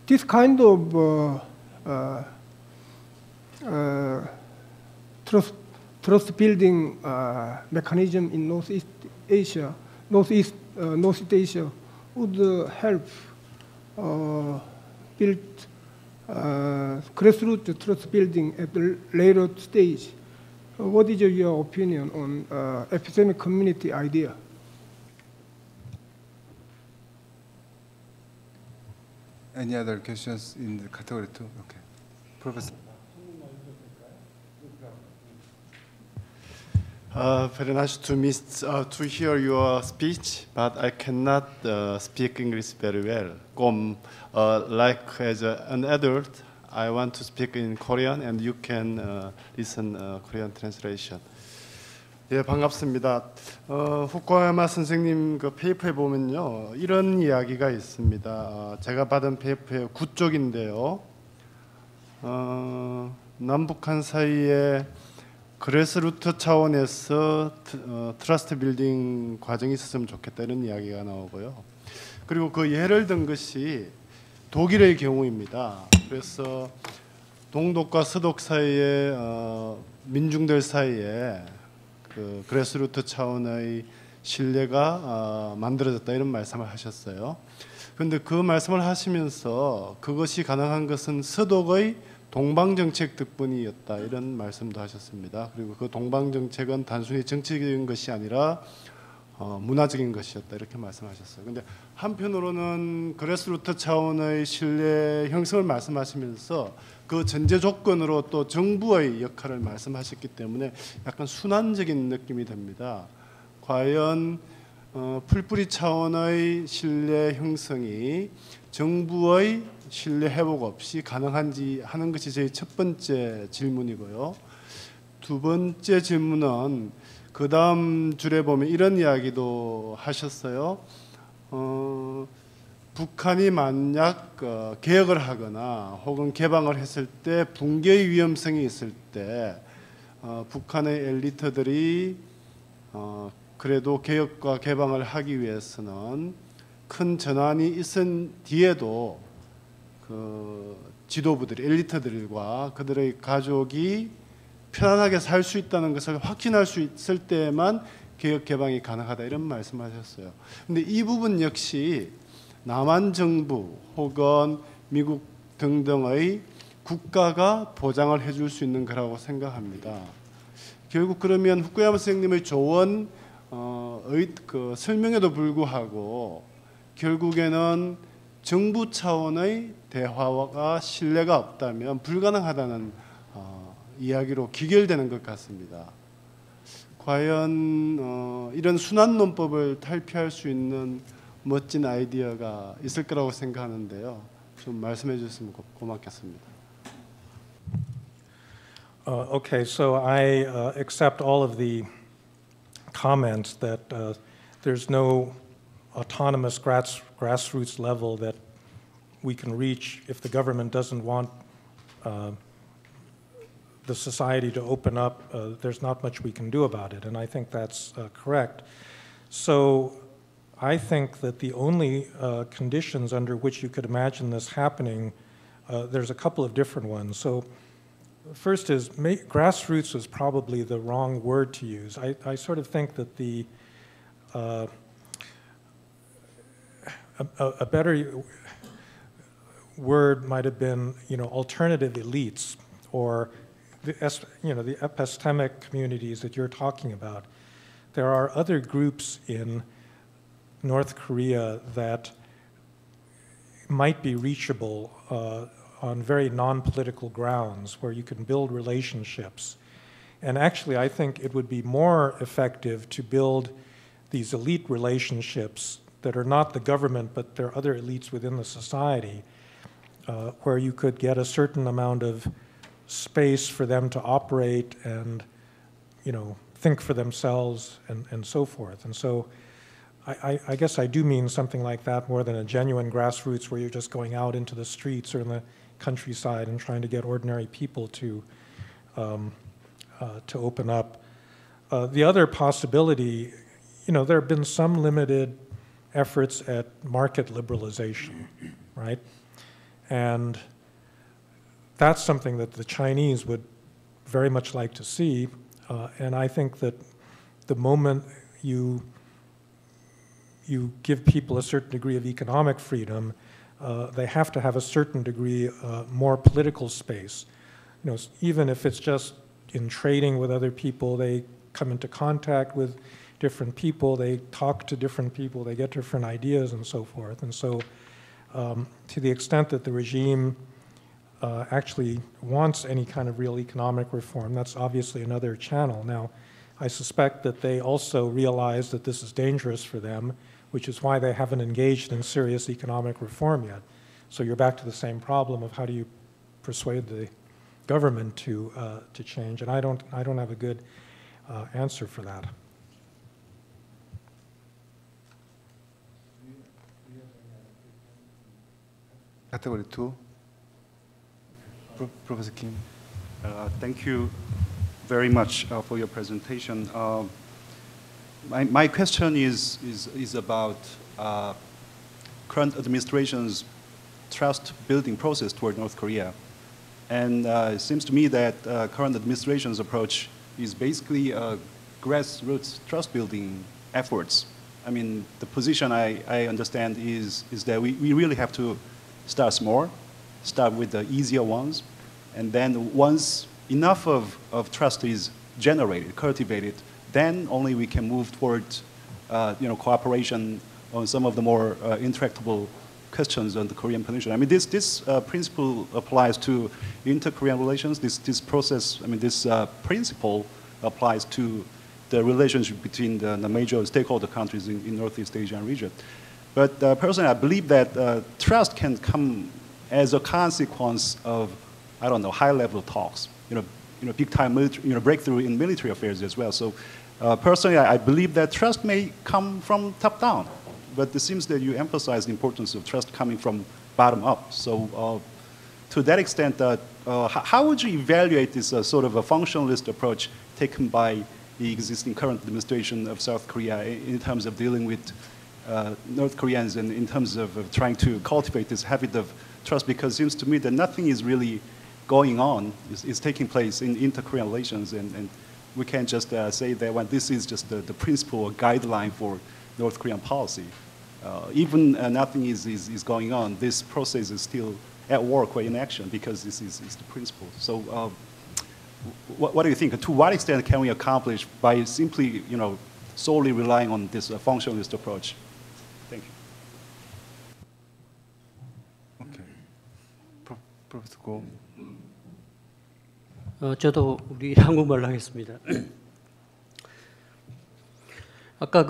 this kind of trust-building mechanism in Northeast Asia would help build grassroots trust building at the later stage. What is your opinion on epistemic community idea? Any other questions in the category 2? Okay. Professor. Very nice to hear your speech, but I cannot speak English very well. Like as an adult, I want to speak in Korean, and you can listen Korean translation. 예, 반갑습니다. 후쿠야마 선생님 그 페이퍼에 보면요, 이런 이야기가 있습니다. 제가 받은 페이퍼의 9쪽인데요. 남북한 사이에 그래스루트 차원에서 트러스트 빌딩 과정이 있었으면 좋겠다 이런 이야기가 나오고요. 그리고 그 예를 든 것이 독일의 경우입니다. 그래서 동독과 서독 사이에 민중들 사이에 그 그래스루트 차원의 신뢰가 만들어졌다 이런 말씀을 하셨어요. 그런데 그 말씀을 하시면서 그것이 가능한 것은 서독의 동방정책 덕분이었다 이런 말씀도 하셨습니다. 그리고 그 동방정책은 단순히 정치적인 것이 아니라 문화적인 것이었다 이렇게 말씀하셨어요. 그런데 한편으로는 그래스루트 차원의 신뢰 형성을 말씀하시면서 그 전제 조건으로 또 정부의 역할을 말씀하셨기 때문에 약간 순환적인 느낌이 듭니다. 과연 풀뿌리 차원의 신뢰 형성이 정부의 신뢰 회복 없이 가능한지 하는 것이 저희 첫 번째 질문이고요. 두 번째 질문은 그 다음 줄에 보면 이런 이야기도 하셨어요. 북한이 만약 개혁을 하거나 혹은 개방을 했을 때 붕괴의 위험성이 있을 때 북한의 엘리트들이 그래도 개혁과 개방을 하기 위해서는 큰 전환이 있은 뒤에도 그 지도부들이 엘리트들과 그들의 가족이 편안하게 살 수 있다는 것을 확신할 수 있을 때만 개혁 개방이 가능하다 이런 말씀하셨어요. 근데 이 부분 역시 남한 정부 혹은 미국 등등의 국가가 보장을 해줄 수 있는 거라고 생각합니다. 결국 그러면 후쿠야마 선생님의 조언 그 설명에도 불구하고 결국에는 정부 차원의 대화가 신뢰가 없다면 불가능하다는 이야기로 귀결되는 것 같습니다. 과연 이런 순환 논법을 탈피할 수 있는 멋진 아이디어가 있을 거라고 생각하는데요. 좀 말씀해 주셨으면 고맙겠습니다. Okay, so I accept all of the comments that there's no autonomous grassroots level that we can reach if the government doesn't want the society to open up. There's not much we can do about it, and I think that's correct. So I think that the only conditions under which you could imagine this happening, there's a couple of different ones. So first is grassroots is probably the wrong word to use. I sort of think that the a better word might have been, alternative elites, or the epistemic communities that you're talking about. There are other groups in North Korea that might be reachable on very non-political grounds, where you can build relationships. And actually, I think it would be more effective to build these elite relationships that are not the government, but they're other elites within the society, where you could get a certain amount of space for them to operate and think for themselves and so forth. And so I guess I do mean something like that more than a genuine grassroots where you're just going out into the streets or in the countryside and trying to get ordinary people to open up. The other possibility, there have been some limited efforts at market liberalization, right? And that's something that the Chinese would very much like to see. And I think that the moment you give people a certain degree of economic freedom, they have to have a certain degree more political space. Even if it's just in trading with other people, they come into contact with different people, they talk to different people, they get different ideas and so forth. And so to the extent that the regime actually wants any kind of real economic reform, that's obviously another channel. Now, I suspect that they also realize that this is dangerous for them, which is why they haven't engaged in serious economic reform yet. So you're back to the same problem of how do you persuade the government to change, and I don't have a good answer for that. Category 2. Professor Kim. Thank you very much for your presentation. My question is about current administration's trust-building process toward North Korea. And it seems to me that current administration's approach is basically grassroots trust-building efforts. I mean, the position I understand is that we really have to start small, start with the easier ones, and then once enough of trust is generated, cultivated, then only we can move towards cooperation on some of the more intractable questions on the Korean Peninsula. I mean, this principle applies to inter-Korean relations. This process, I mean, this principle applies to the relationship between the major stakeholder countries in Northeast Asian region. But personally, I believe that trust can come as a consequence of, I don't know, high-level talks. Big-time breakthrough in military affairs as well. So personally, I believe that trust may come from top-down, but it seems that you emphasize the importance of trust coming from bottom-up. So to that extent, how would you evaluate this sort of a functionalist approach taken by the existing current administration of South Korea in terms of dealing with North Koreans and in terms of trying to cultivate this habit of trust? Because it seems to me that nothing is really going on, is taking place in inter-Korean relations, and we can't just say that well, this is just the principle or guideline for North Korean policy. Even nothing is going on, this process is still at work or in action because this is the principle. So what do you think? To what extent can we accomplish by simply, solely relying on this functionalist approach? Thank you. Okay. Professor Go. 저도 우리 한국말로 하겠습니다. 아까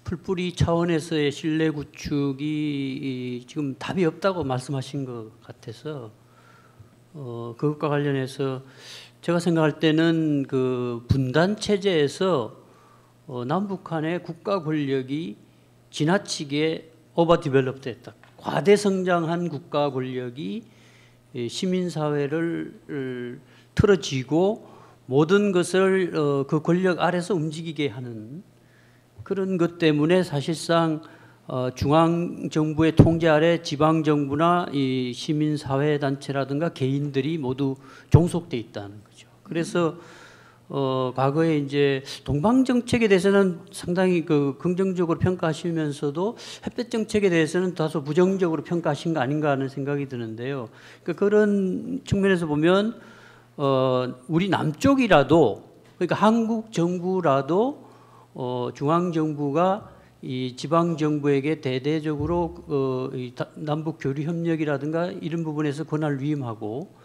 풀뿌리 차원에서의 신뢰 구축이 지금 답이 없다고 말씀하신 것 같아서 그것과 관련해서 제가 생각할 때는 그 분단 체제에서 남북한의 국가 권력이 지나치게 오버디벨롭드 했다. 과대 성장한 국가 권력이 시민사회를 틀어쥐고 모든 것을 그 권력 아래서 움직이게 하는 그런 것 때문에 사실상 중앙정부의 통제 아래 지방정부나 이 시민사회단체라든가 개인들이 모두 종속돼 있다는 거죠. 그래서 과거에 이제 동방정책에 대해서는 상당히 긍정적으로 평가하시면서도 햇볕 정책에 대해서는 다소 부정적으로 평가하신 거 아닌가 하는 생각이 드는데요. 그러니까 그런 측면에서 보면 우리 남쪽이라도, 그러니까 한국 정부라도 중앙정부가 이 지방정부에게 대대적으로 남북 교류 협력이라든가 이런 부분에서 권한을 위임하고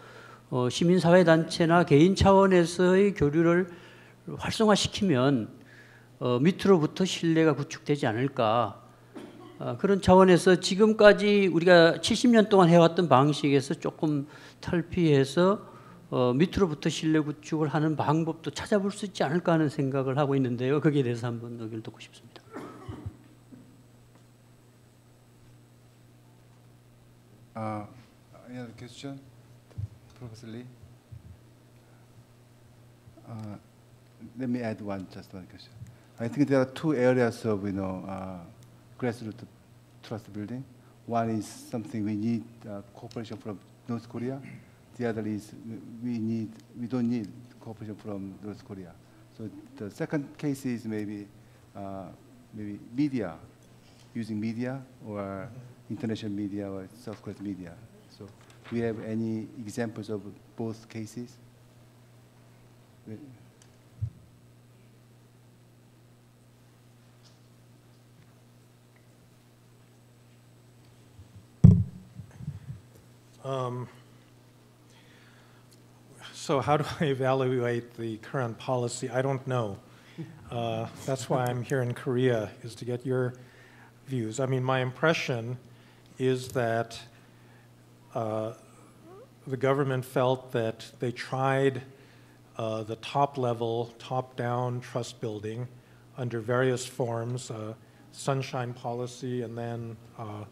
시민사회단체나 개인 차원에서의 교류를 활성화시키면 밑으로부터 신뢰가 구축되지 않을까. 그런 차원에서 지금까지 우리가 70년 동안 해왔던 방식에서 조금 탈피해서 밑으로부터 신뢰 구축을 하는 방법도 찾아볼 수 있지 않을까 하는 생각을 하고 있는데요. 거기에 대해서 한번 의견을 듣고 싶습니다. Any other question, Professor Lee? Let me add just one question. I think there are two areas of grassroots trust building. One is something we need cooperation from North Korea. The other is we don't need cooperation from North Korea. So the second case is maybe media, using media or international media or South Korean media. So do we have any examples of both cases? So how do I evaluate the current policy? I don't know. That's why I'm here in Korea, is to get your views. I mean, my impression is that the government felt that they tried the top-level, top-down trust building under various forms, sunshine policy, and then a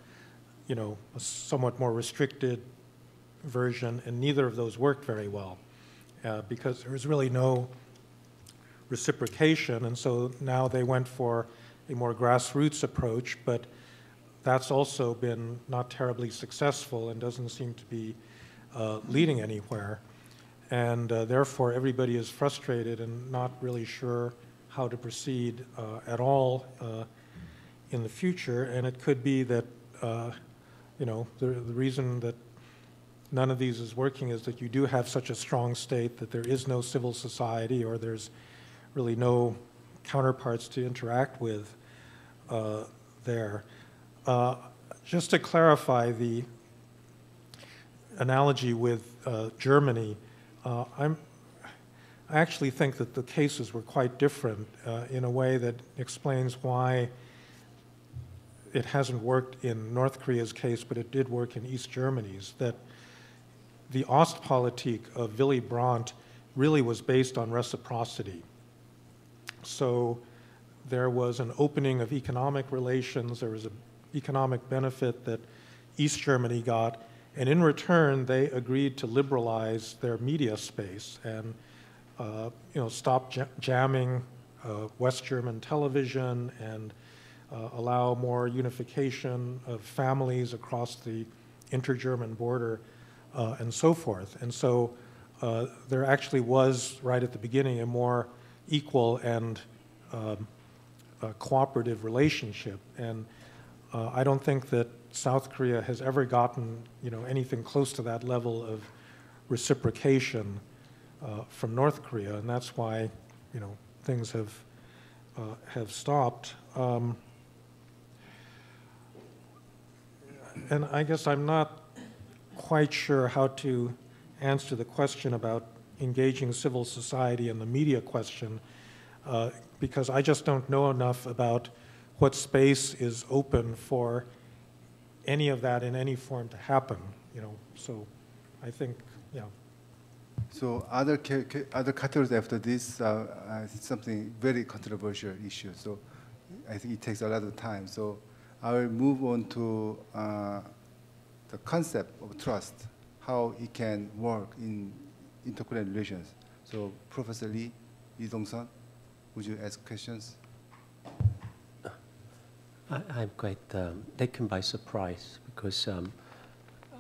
somewhat more restricted version, and neither of those worked very well because there was really no reciprocation, and so now they went for a more grassroots approach, but that's also been not terribly successful and doesn't seem to be leading anywhere. And therefore, everybody is frustrated and not really sure how to proceed at all in the future. And it could be that, the reason that none of these is working is that you do have such a strong state that there is no civil society, or there's really no counterparts to interact with there. Just to clarify the analogy with Germany, I actually think that the cases were quite different in a way that explains why it hasn't worked in North Korea's case, but it did work in East Germany's. That the Ostpolitik of Willy Brandt really was based on reciprocity. So there was an opening of economic relations, there was an economic benefit that East Germany got, and in return they agreed to liberalize their media space and stop jamming West German television and allow more unification of families across the inter-German border and so forth. And so there actually was, right at the beginning, a more equal and cooperative relationship. And I don't think that South Korea has ever gotten, anything close to that level of reciprocation from North Korea, and that's why, things have stopped. And I guess I'm not quite sure how to answer the question about engaging civil society and the media question, because I just don't know enough about what space is open for any of that in any form to happen, So I think, yeah. So other categories after this something very controversial issue. So I think it takes a lot of time. So I will move on to the concept of trust, how it can work in inter-Korean relations. So Professor Lee Dong-sun, would you ask questions? I'm quite taken by surprise because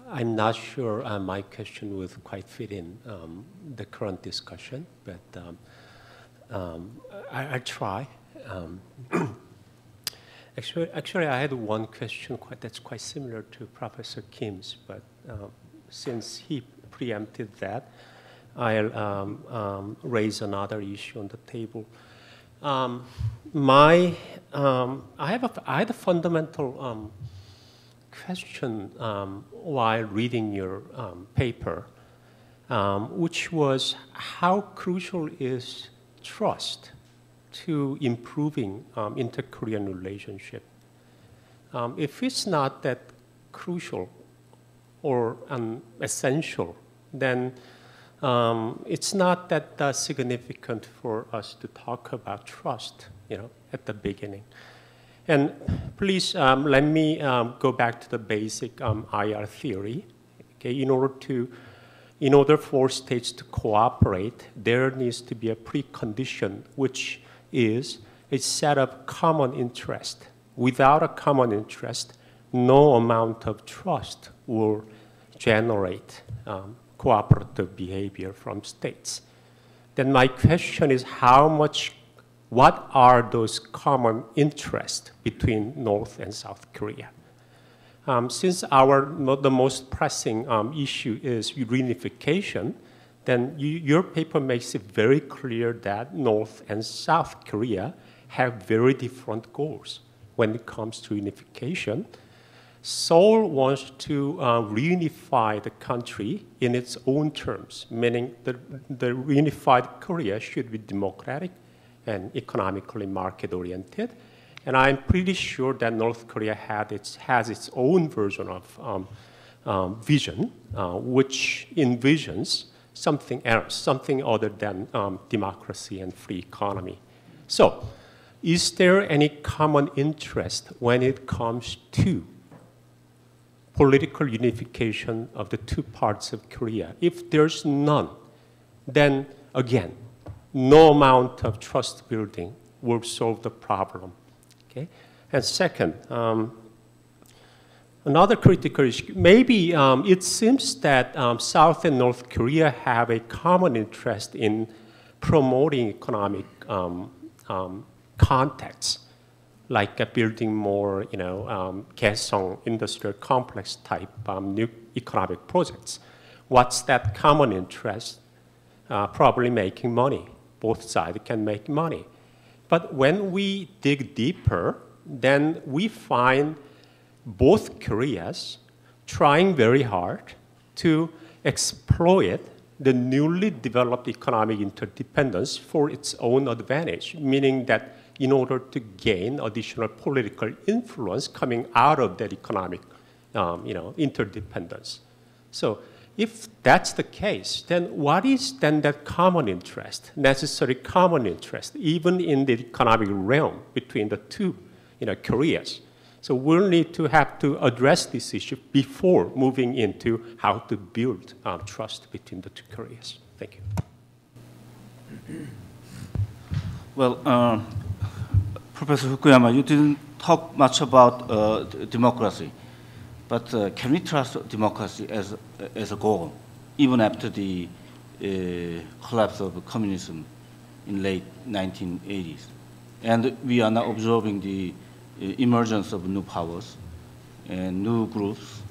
I'm not sure my question would quite fit in the current discussion, but I'll try. Actually, I had one question that's quite similar to Professor Kim's, but since he preempted that, I'll raise another issue on the table. I had a fundamental question while reading your paper, which was how crucial is trust to improving inter-Korean relationship? If it's not that crucial or essential, then it's not that significant for us to talk about trust, at the beginning. And please let me go back to the basic IR theory. Okay, in order for states to cooperate, there needs to be a precondition, which is a set of common interest. Without a common interest, no amount of trust will generate cooperative behavior from states. Then my question is what are those common interests between North and South Korea? Since the most pressing issue is reunification, then your paper makes it very clear that North and South Korea have very different goals when it comes to unification. Seoul wants to reunify the country in its own terms, meaning the reunified Korea should be democratic and economically market-oriented. And I'm pretty sure that North Korea has its own version of vision, which envisions something else, something other than democracy and free economy. So, is there any common interest when it comes to political unification of the two parts of Korea? If there's none, then again, no amount of trust building will solve the problem. Okay? And second, another critical issue, maybe it seems that South and North Korea have a common interest in promoting economic contacts, like building more, Kaesong industrial complex type new economic projects. What's that common interest? Probably making money. Both sides can make money. But when we dig deeper, then we find both Koreas trying very hard to exploit the newly developed economic interdependence for its own advantage, meaning that in order to gain additional political influence coming out of that economic interdependence. So if that's the case, then what is then that common interest, necessary common interest, even in the economic realm between the two Koreas? So we'll need to have to address this issue before moving into how to build trust between the two Koreas. Thank you. Well, Professor Fukuyama, you didn't talk much about democracy, but can we trust democracy as a goal, even after the collapse of communism in late 1980s? And we are now observing the emergence of new powers and new groups.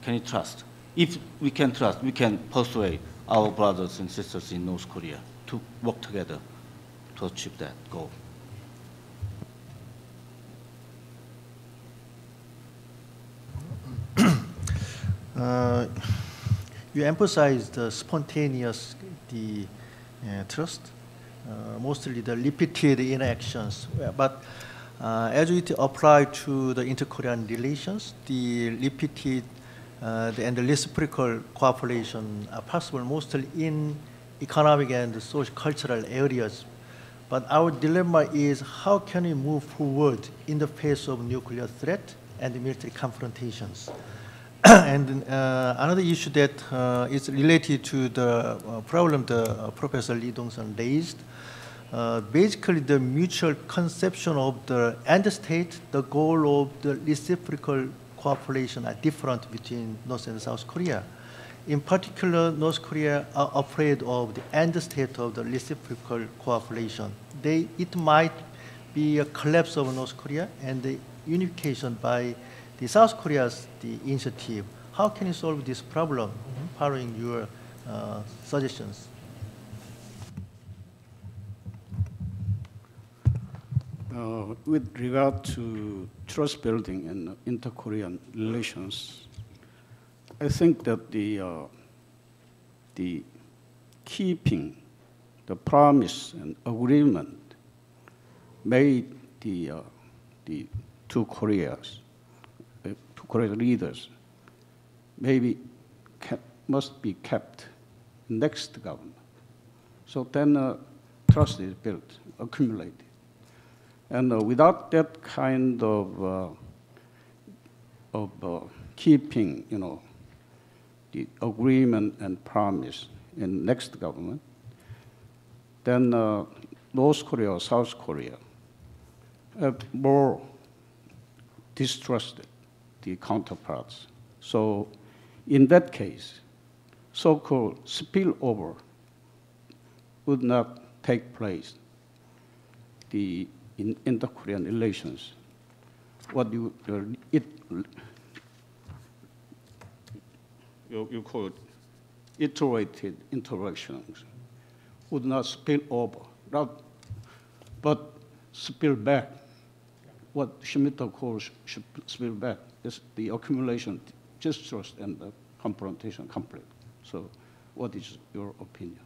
Can you trust? If we can trust, we can persuade our brothers and sisters in North Korea to work together to achieve that goal. You emphasize the spontaneous trust, mostly the repeated interactions. But as it applies to the inter-Korean relations, the repeated and the reciprocal cooperation are possible mostly in economic and social cultural areas. But our dilemma is how can we move forward in the face of nuclear threat and military confrontations? And another issue that is related to the problem that Professor Lee Dong-sun raised, basically the mutual conception of the end state, the goal of the reciprocal cooperation are different between North and South Korea. In particular, North Korea are afraid of the end state of the reciprocal cooperation. It might be a collapse of North Korea and the unification by the South Korea's initiative. How can you solve this problem following your suggestions? With regard to trust building and inter-Korean relations, I think that the keeping the promise and agreement made the two Koreas, two Korean leaders, maybe must be kept next government. So then trust is built, accumulated. And without that kind of keeping, the agreement and promise in next government, then North Korea or South Korea have more distrusted the counterparts. So in that case, so-called spillover would not take place in inter-Korean relations. What you call it iterated interactions would not spill over, but spill back. What Schmitter calls spill back is the accumulation, distrust, and the confrontation, conflict. So what is your opinion?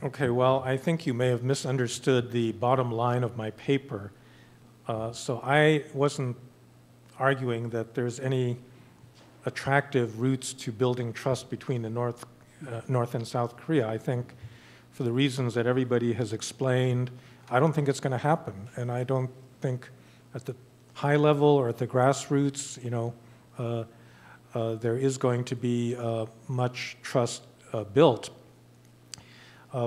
Okay, well, I think you may have misunderstood the bottom line of my paper. So I wasn't arguing that there's any attractive routes to building trust between the North and South Korea. I think for the reasons that everybody has explained, I don't think it's going to happen. And I don't think at the high level or at the grassroots, there is going to be much trust built.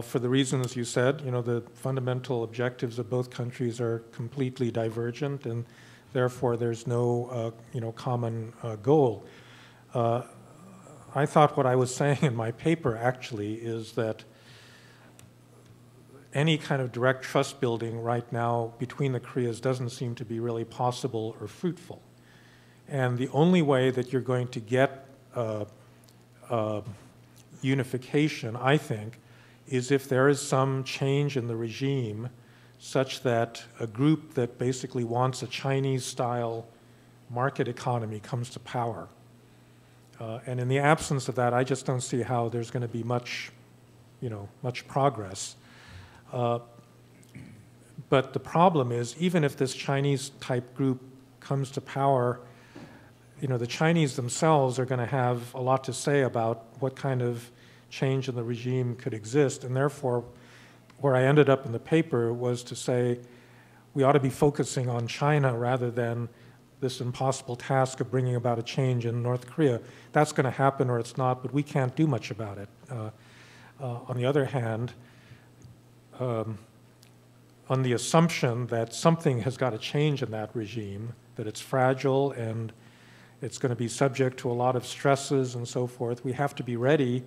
For the reasons you said, the fundamental objectives of both countries are completely divergent, and therefore there's no, common goal. I thought what I was saying in my paper actually is that any kind of direct trust building right now between the Koreas doesn't seem to be really possible or fruitful. And the only way that you're going to get unification, I think, is if there is some change in the regime such that a group that basically wants a Chinese-style market economy comes to power. And in the absence of that, I just don't see how there's going to be much, much progress. But the problem is, even if this Chinese-type group comes to power, the Chinese themselves are going to have a lot to say about what kind of change in the regime could exist, and therefore where I ended up in the paper was to say we ought to be focusing on China rather than this impossible task of bringing about a change in North Korea. That's going to happen or it's not, but we can't do much about it. On the other hand, on the assumption that something has got to change in that regime, that it's fragile and it's going to be subject to a lot of stresses and so forth, we have to be ready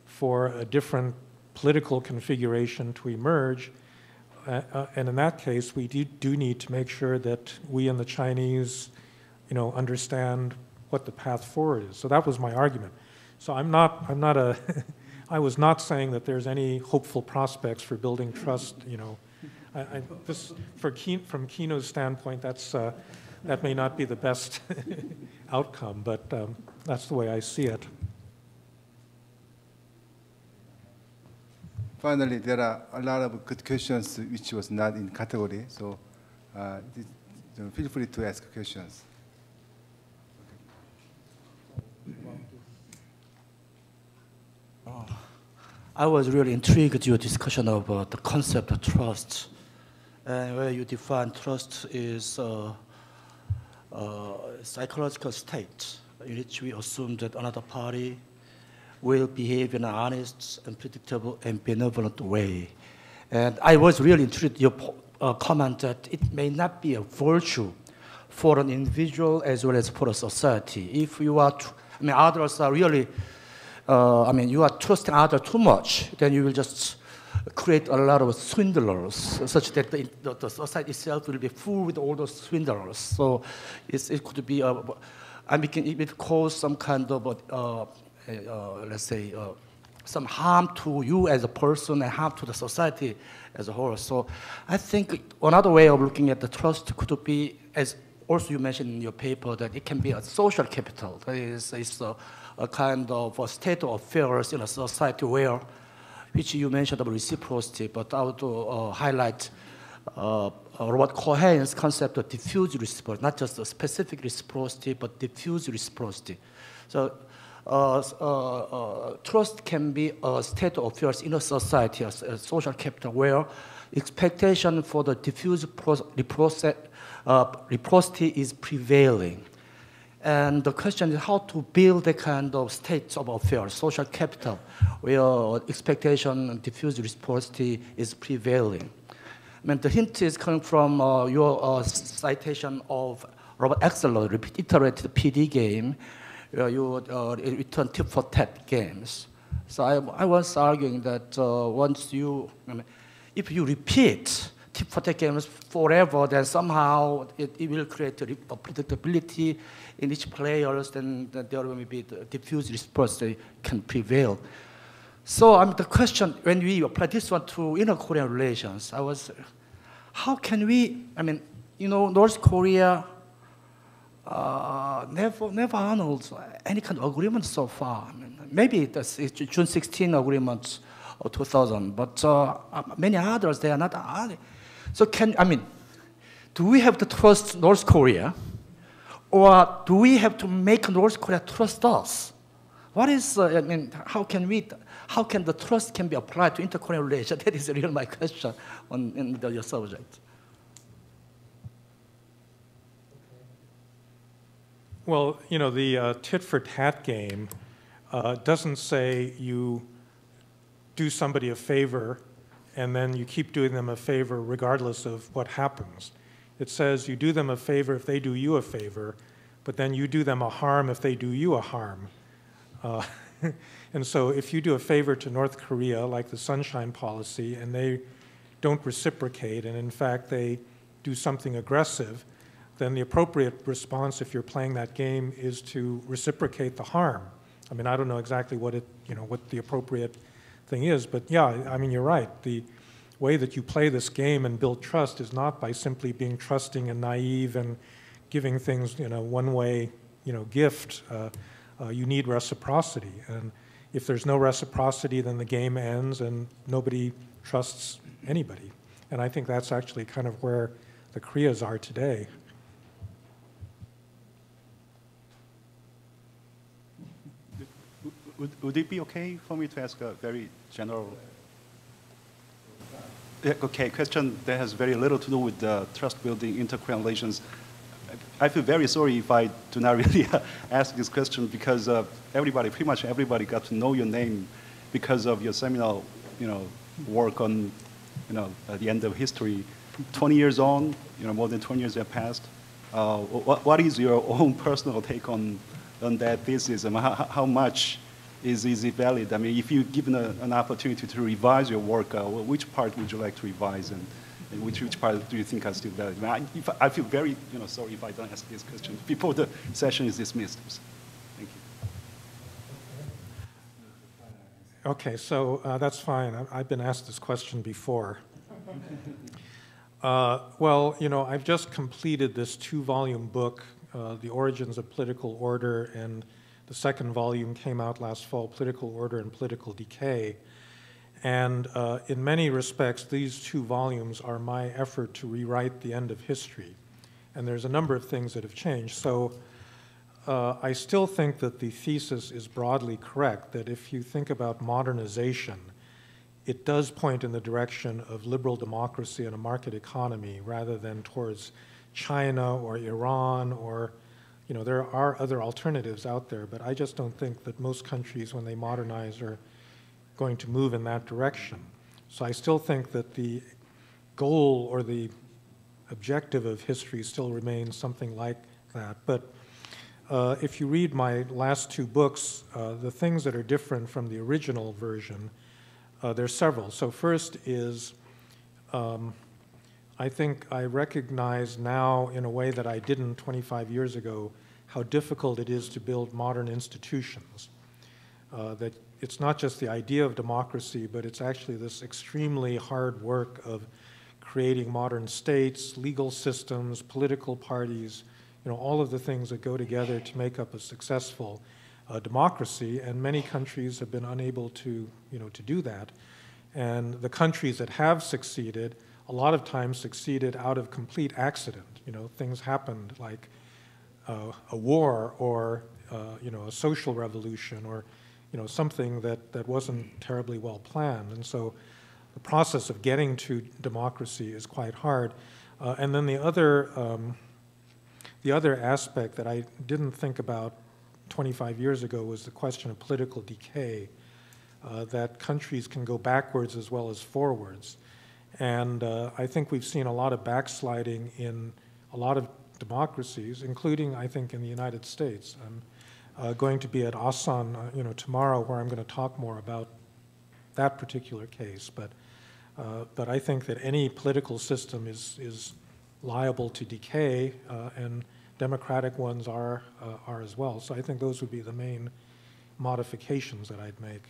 for a different political configuration to emerge. And in that case, we do need to make sure that we and the Chinese, understand what the path forward is. So that was my argument. So I was not saying that there's any hopeful prospects for building trust. From KINU's standpoint, that may not be the best outcome, but that's the way I see it. Finally, there are a lot of good questions which was not in category, so feel free to ask questions. I was really intrigued with your discussion about the concept of trust, and where you define trust is a psychological state in which we assume that another party will behave in an honest and predictable and benevolent way. And I was really intrigued in your comment that it may not be a virtue for an individual as well as for a society. If you are, others are really, you are trusting others too much, then you will just create a lot of swindlers, such that the society itself will be full with all those swindlers. So it could be, it will cause some kind of let's say, some harm to you as a person and harm to the society as a whole. So I think another way of looking at the trust could be, as also you mentioned in your paper, that it can be a social capital. That is, it's a kind of a state of affairs in a society where, which you mentioned about reciprocity, but I would highlight Robert Cohen's concept of diffuse reciprocity, not just a specific reciprocity, but diffuse reciprocity. So trust can be a state of affairs in a society, a social capital, where expectation for the diffuse reciprocity is prevailing. And the question is how to build a kind of state of affairs, social capital, where expectation and diffuse reciprocity is prevailing. I mean, the hint is coming from your citation of Robert Axelrod iterated PD game, where you return tit for tat games. So I was arguing that once you, if you repeat tit for tat games forever, then somehow it will create a predictability in each player, then there will be the diffuse reciprocity can prevail. So the question, when we apply this one to inter-Korean relations, how can we, North Korea never annulled any kind of agreement so far. Maybe it's June 16 agreements of 2000, but many others, they are not. So do we have to trust North Korea, or do we have to make North Korea trust us? What is, how can the trust can be applied to inter-Korean relations? That is really my question on your subject. Well, the tit for tat game doesn't say you do somebody a favor and then you keep doing them a favor regardless of what happens. It says you do them a favor if they do you a favor, but then you do them a harm if they do you a harm. And so if you do a favor to North Korea, like the Sunshine Policy, and they don't reciprocate, and in fact they do something aggressive, then the appropriate response, if you're playing that game, is to reciprocate the harm. I don't know exactly what what the appropriate thing is, but yeah, you're right. The way that you play this game and build trust is not by simply being trusting and naive and giving things, one way, gift. You need reciprocity, and if there's no reciprocity, then the game ends and nobody trusts anybody. And I think that's actually kind of where the Koreas are today. Would it be okay for me to ask a very general question that has very little to do with the trust building inter-Korean relations? I feel very sorry if I do not really ask this question, because pretty much everybody got to know your name because of your seminal, work on, the end of history. 20 years on, more than 20 years have passed. What is your own personal take on that thesis? How much is it valid? If you're given an opportunity to revise your work, which part would you like to revise, and which part do you think are still valid? I feel very sorry if I don't ask this question before the session is dismissed. Thank you. Okay, so that's fine. I've been asked this question before. Well, I've just completed this 2-volume book, The Origins of Political Order, and the second volume came out last fall, Political Order and Political Decay. And in many respects, these 2 volumes are my effort to rewrite the end of history. And there's a number of things that have changed. So I still think that the thesis is broadly correct, that if you think about modernization, it does point in the direction of liberal democracy and a market economy rather than towards China or Iran or, there are other alternatives out there, but I just don't think that most countries, when they modernize, are going to move in that direction. So I still think that the goal or the objective of history still remains something like that. But if you read my last 2 books, the things that are different from the original version, there's several. So first is, I think I recognize now in a way that I didn't 25 years ago how difficult it is to build modern institutions. That it's not just the idea of democracy, but it's actually this extremely hard work of creating modern states, legal systems, political parties, all of the things that go together to make up a successful democracy, and many countries have been unable to, to do that. And the countries that have succeeded, a lot of times succeeded out of complete accident. Things happened like a war or a social revolution or, something that wasn't terribly well planned. And so the process of getting to democracy is quite hard. And then the other aspect that I didn't think about 25 years ago was the question of political decay, that countries can go backwards as well as forwards. And I think we've seen a lot of backsliding in a lot of democracies, including, I think, in the United States. I'm going to be at Asan, tomorrow, where I'm going to talk more about that particular case. But I think that any political system is liable to decay, and democratic ones are as well. So I think those would be the main modifications that I'd make.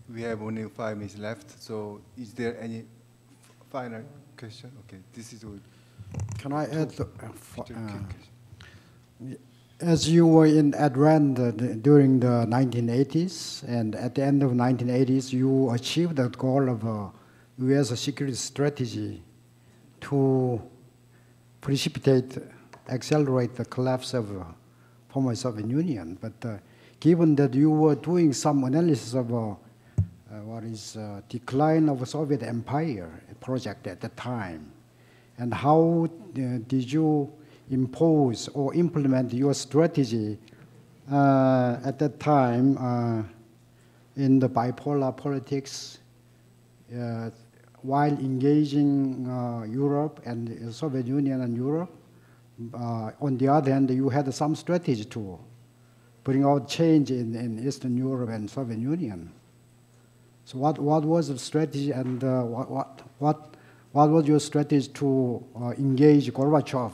We have only 5 minutes left, so is there any final question? Okay, this is all. Can I add? As you were in Atlanta during the 1980s, and at the end of 1980s, you achieved the goal of a U.S. security strategy to accelerate the collapse of former Soviet Union. But given that you were doing some analysis of what is decline of Soviet Empire project at the time, and how did you impose or implement your strategy at that time in the bipolar politics while engaging Europe and the Soviet Union and Europe? On the other hand, you had some strategy to bring out change in Eastern Europe and Soviet Union. So what was the strategy, and what was your strategy to engage Gorbachev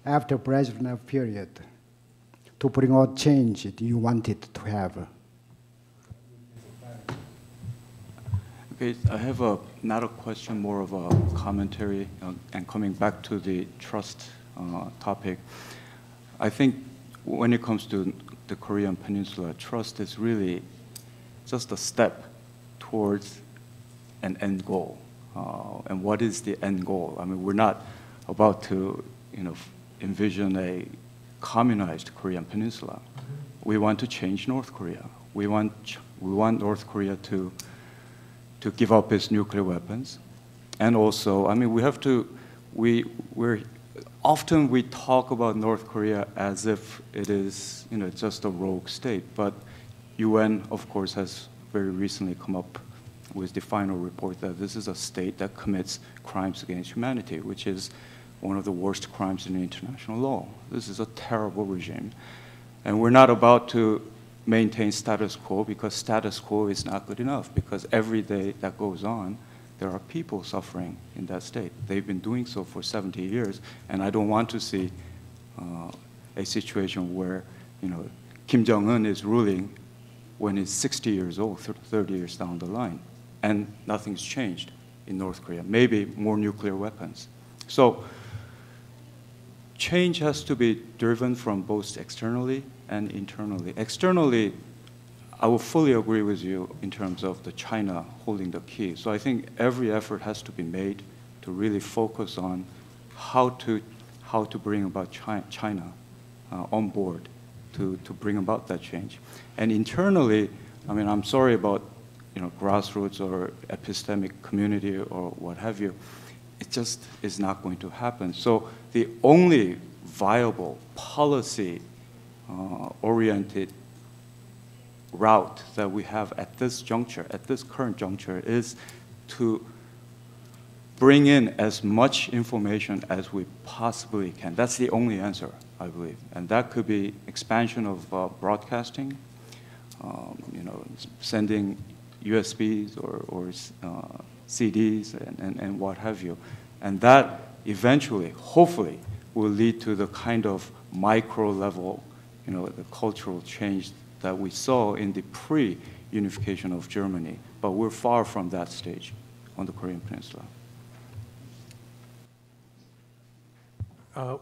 after Brezhnev period to bring out change that you wanted to have? Okay, I have not a question, more of a commentary, and coming back to the trust topic. I think when it comes to the Korean Peninsula, trust is really just a step towards an end goal. And what is the end goal? I mean, we're not about to, envision a communized Korean Peninsula. We want to change North Korea. We want North Korea to give up its nuclear weapons, and also, I mean, we have to. Often we talk about North Korea as if it is, just a rogue state, but UN, of course, has very recently come up with the final report that this is a state that commits crimes against humanity, which is one of the worst crimes in international law. This is a terrible regime. And we're not about to maintain status quo, because status quo is not good enough, because every day that goes on, there are people suffering in that state. They've been doing so for 70 years, and I don't want to see a situation where, Kim Jong-Un is ruling when he's 60 years old, 30 years down the line, and nothing's changed in North Korea. Maybe more nuclear weapons. So change has to be driven from both externally and internally. Externally, I will fully agree with you in terms of the China holding the key. So I think every effort has to be made to really focus on how to bring about China on board to bring about that change. And internally, I mean, I'm sorry about grassroots or epistemic community or what have you. It just is not going to happen. So the only viable policy-oriented route that we have at this juncture, at this current juncture, is to bring in as much information as we possibly can. That's the only answer, I believe. And that could be expansion of broadcasting, sending USBs or CDs and what have you. And that eventually, hopefully, will lead to the kind of micro level, the cultural change that we saw in the pre-unification of Germany. But we're far from that stage on the Korean Peninsula.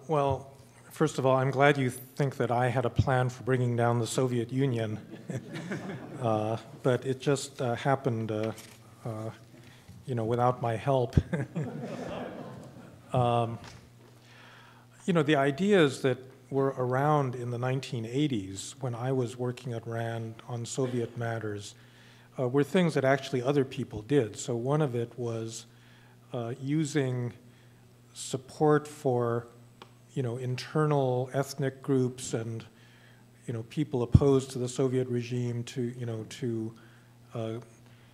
Well, first of all, I'm glad you think that I had a plan for bringing down the Soviet Union. But it just happened, without my help. The idea is that were around in the 1980s when I was working at RAND on Soviet matters were things that actually other people did. So one of it was using support for, internal ethnic groups and, people opposed to the Soviet regime to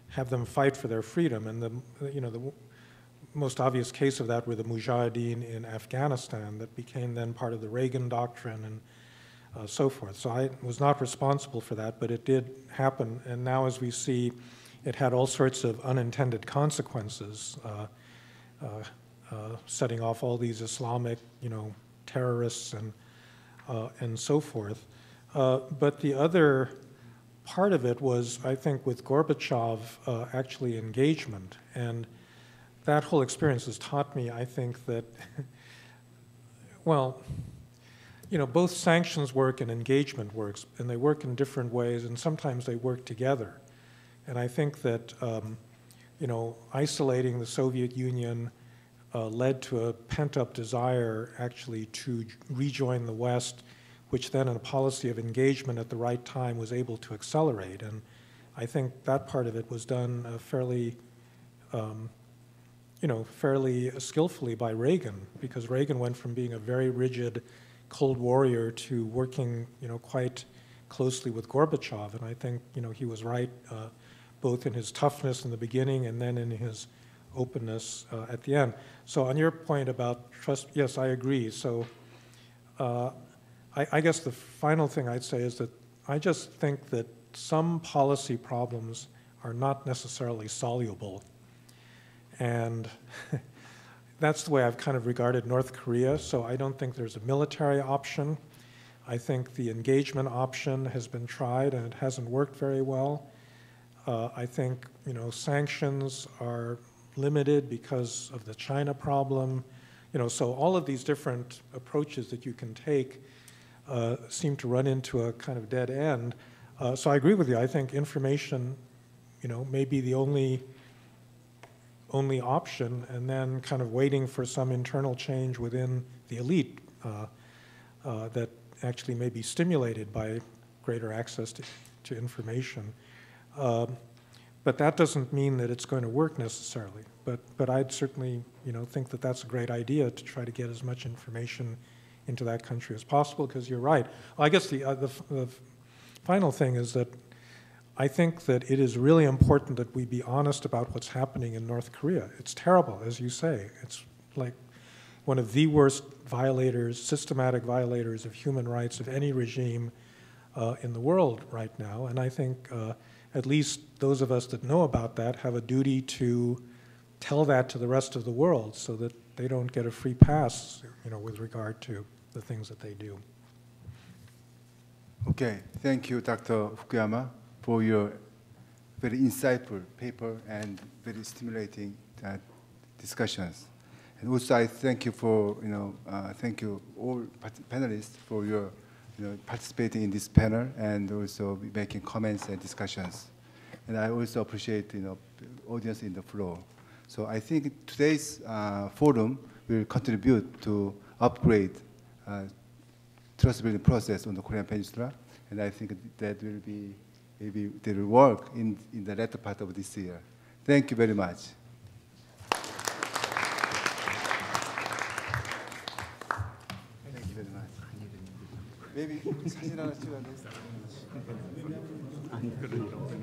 have them fight for their freedom. And the most obvious case of that were the Mujahideen in Afghanistan that became then part of the Reagan doctrine and so forth. So I was not responsible for that, but it did happen. And now, as we see, it had all sorts of unintended consequences, setting off all these Islamic, terrorists and so forth. But the other part of it was, I think, with Gorbachev, actually engagement. And that whole experience has taught me, I think, that, well, both sanctions work and engagement works, and they work in different ways, and sometimes they work together. And I think that, isolating the Soviet Union led to a pent-up desire, actually, to rejoin the West, which then, in a policy of engagement at the right time, was able to accelerate. And I think that part of it was done fairly skillfully by Reagan, because Reagan went from being a very rigid Cold Warrior to working, quite closely with Gorbachev. And I think, he was right, both in his toughness in the beginning and then in his openness at the end. So on your point about trust, yes, I agree. So I guess the final thing I'd say is that I just think that some policy problems are not necessarily soluble. And that's the way I've kind of regarded North Korea. So I don't think there's a military option. I think the engagement option has been tried and it hasn't worked very well. I think, sanctions are limited because of the China problem. So all of these different approaches that you can take seem to run into a kind of dead end. So I agree with you. I think information, may be the only option, and then kind of waiting for some internal change within the elite that actually may be stimulated by greater access to information. But that doesn't mean that it's going to work necessarily. But I'd certainly, think that that's a great idea to try to get as much information into that country as possible, because you're right. Well, I guess the final thing is that I think that it is really important that we be honest about what's happening in North Korea. It's terrible, as you say. It's like one of the worst violators, systematic violators of human rights of any regime in the world right now. And I think at least those of us that know about that have a duty to tell that to the rest of the world so that they don't get a free pass, with regard to the things that they do. Okay, thank you, Dr. Fukuyama, for your very insightful paper and very stimulating discussions. And also, I thank you for, thank you all panelists for your, participating in this panel and also making comments and discussions. And I also appreciate, the audience in the floor. So I think today's forum will contribute to upgrade trust building process on the Korean Peninsula, and I think that will be maybe they will work in the latter part of this year. Thank you very much. Thank you very much. Maybe 사진 하나 찍어야 돼. 아니 그런 일 없네.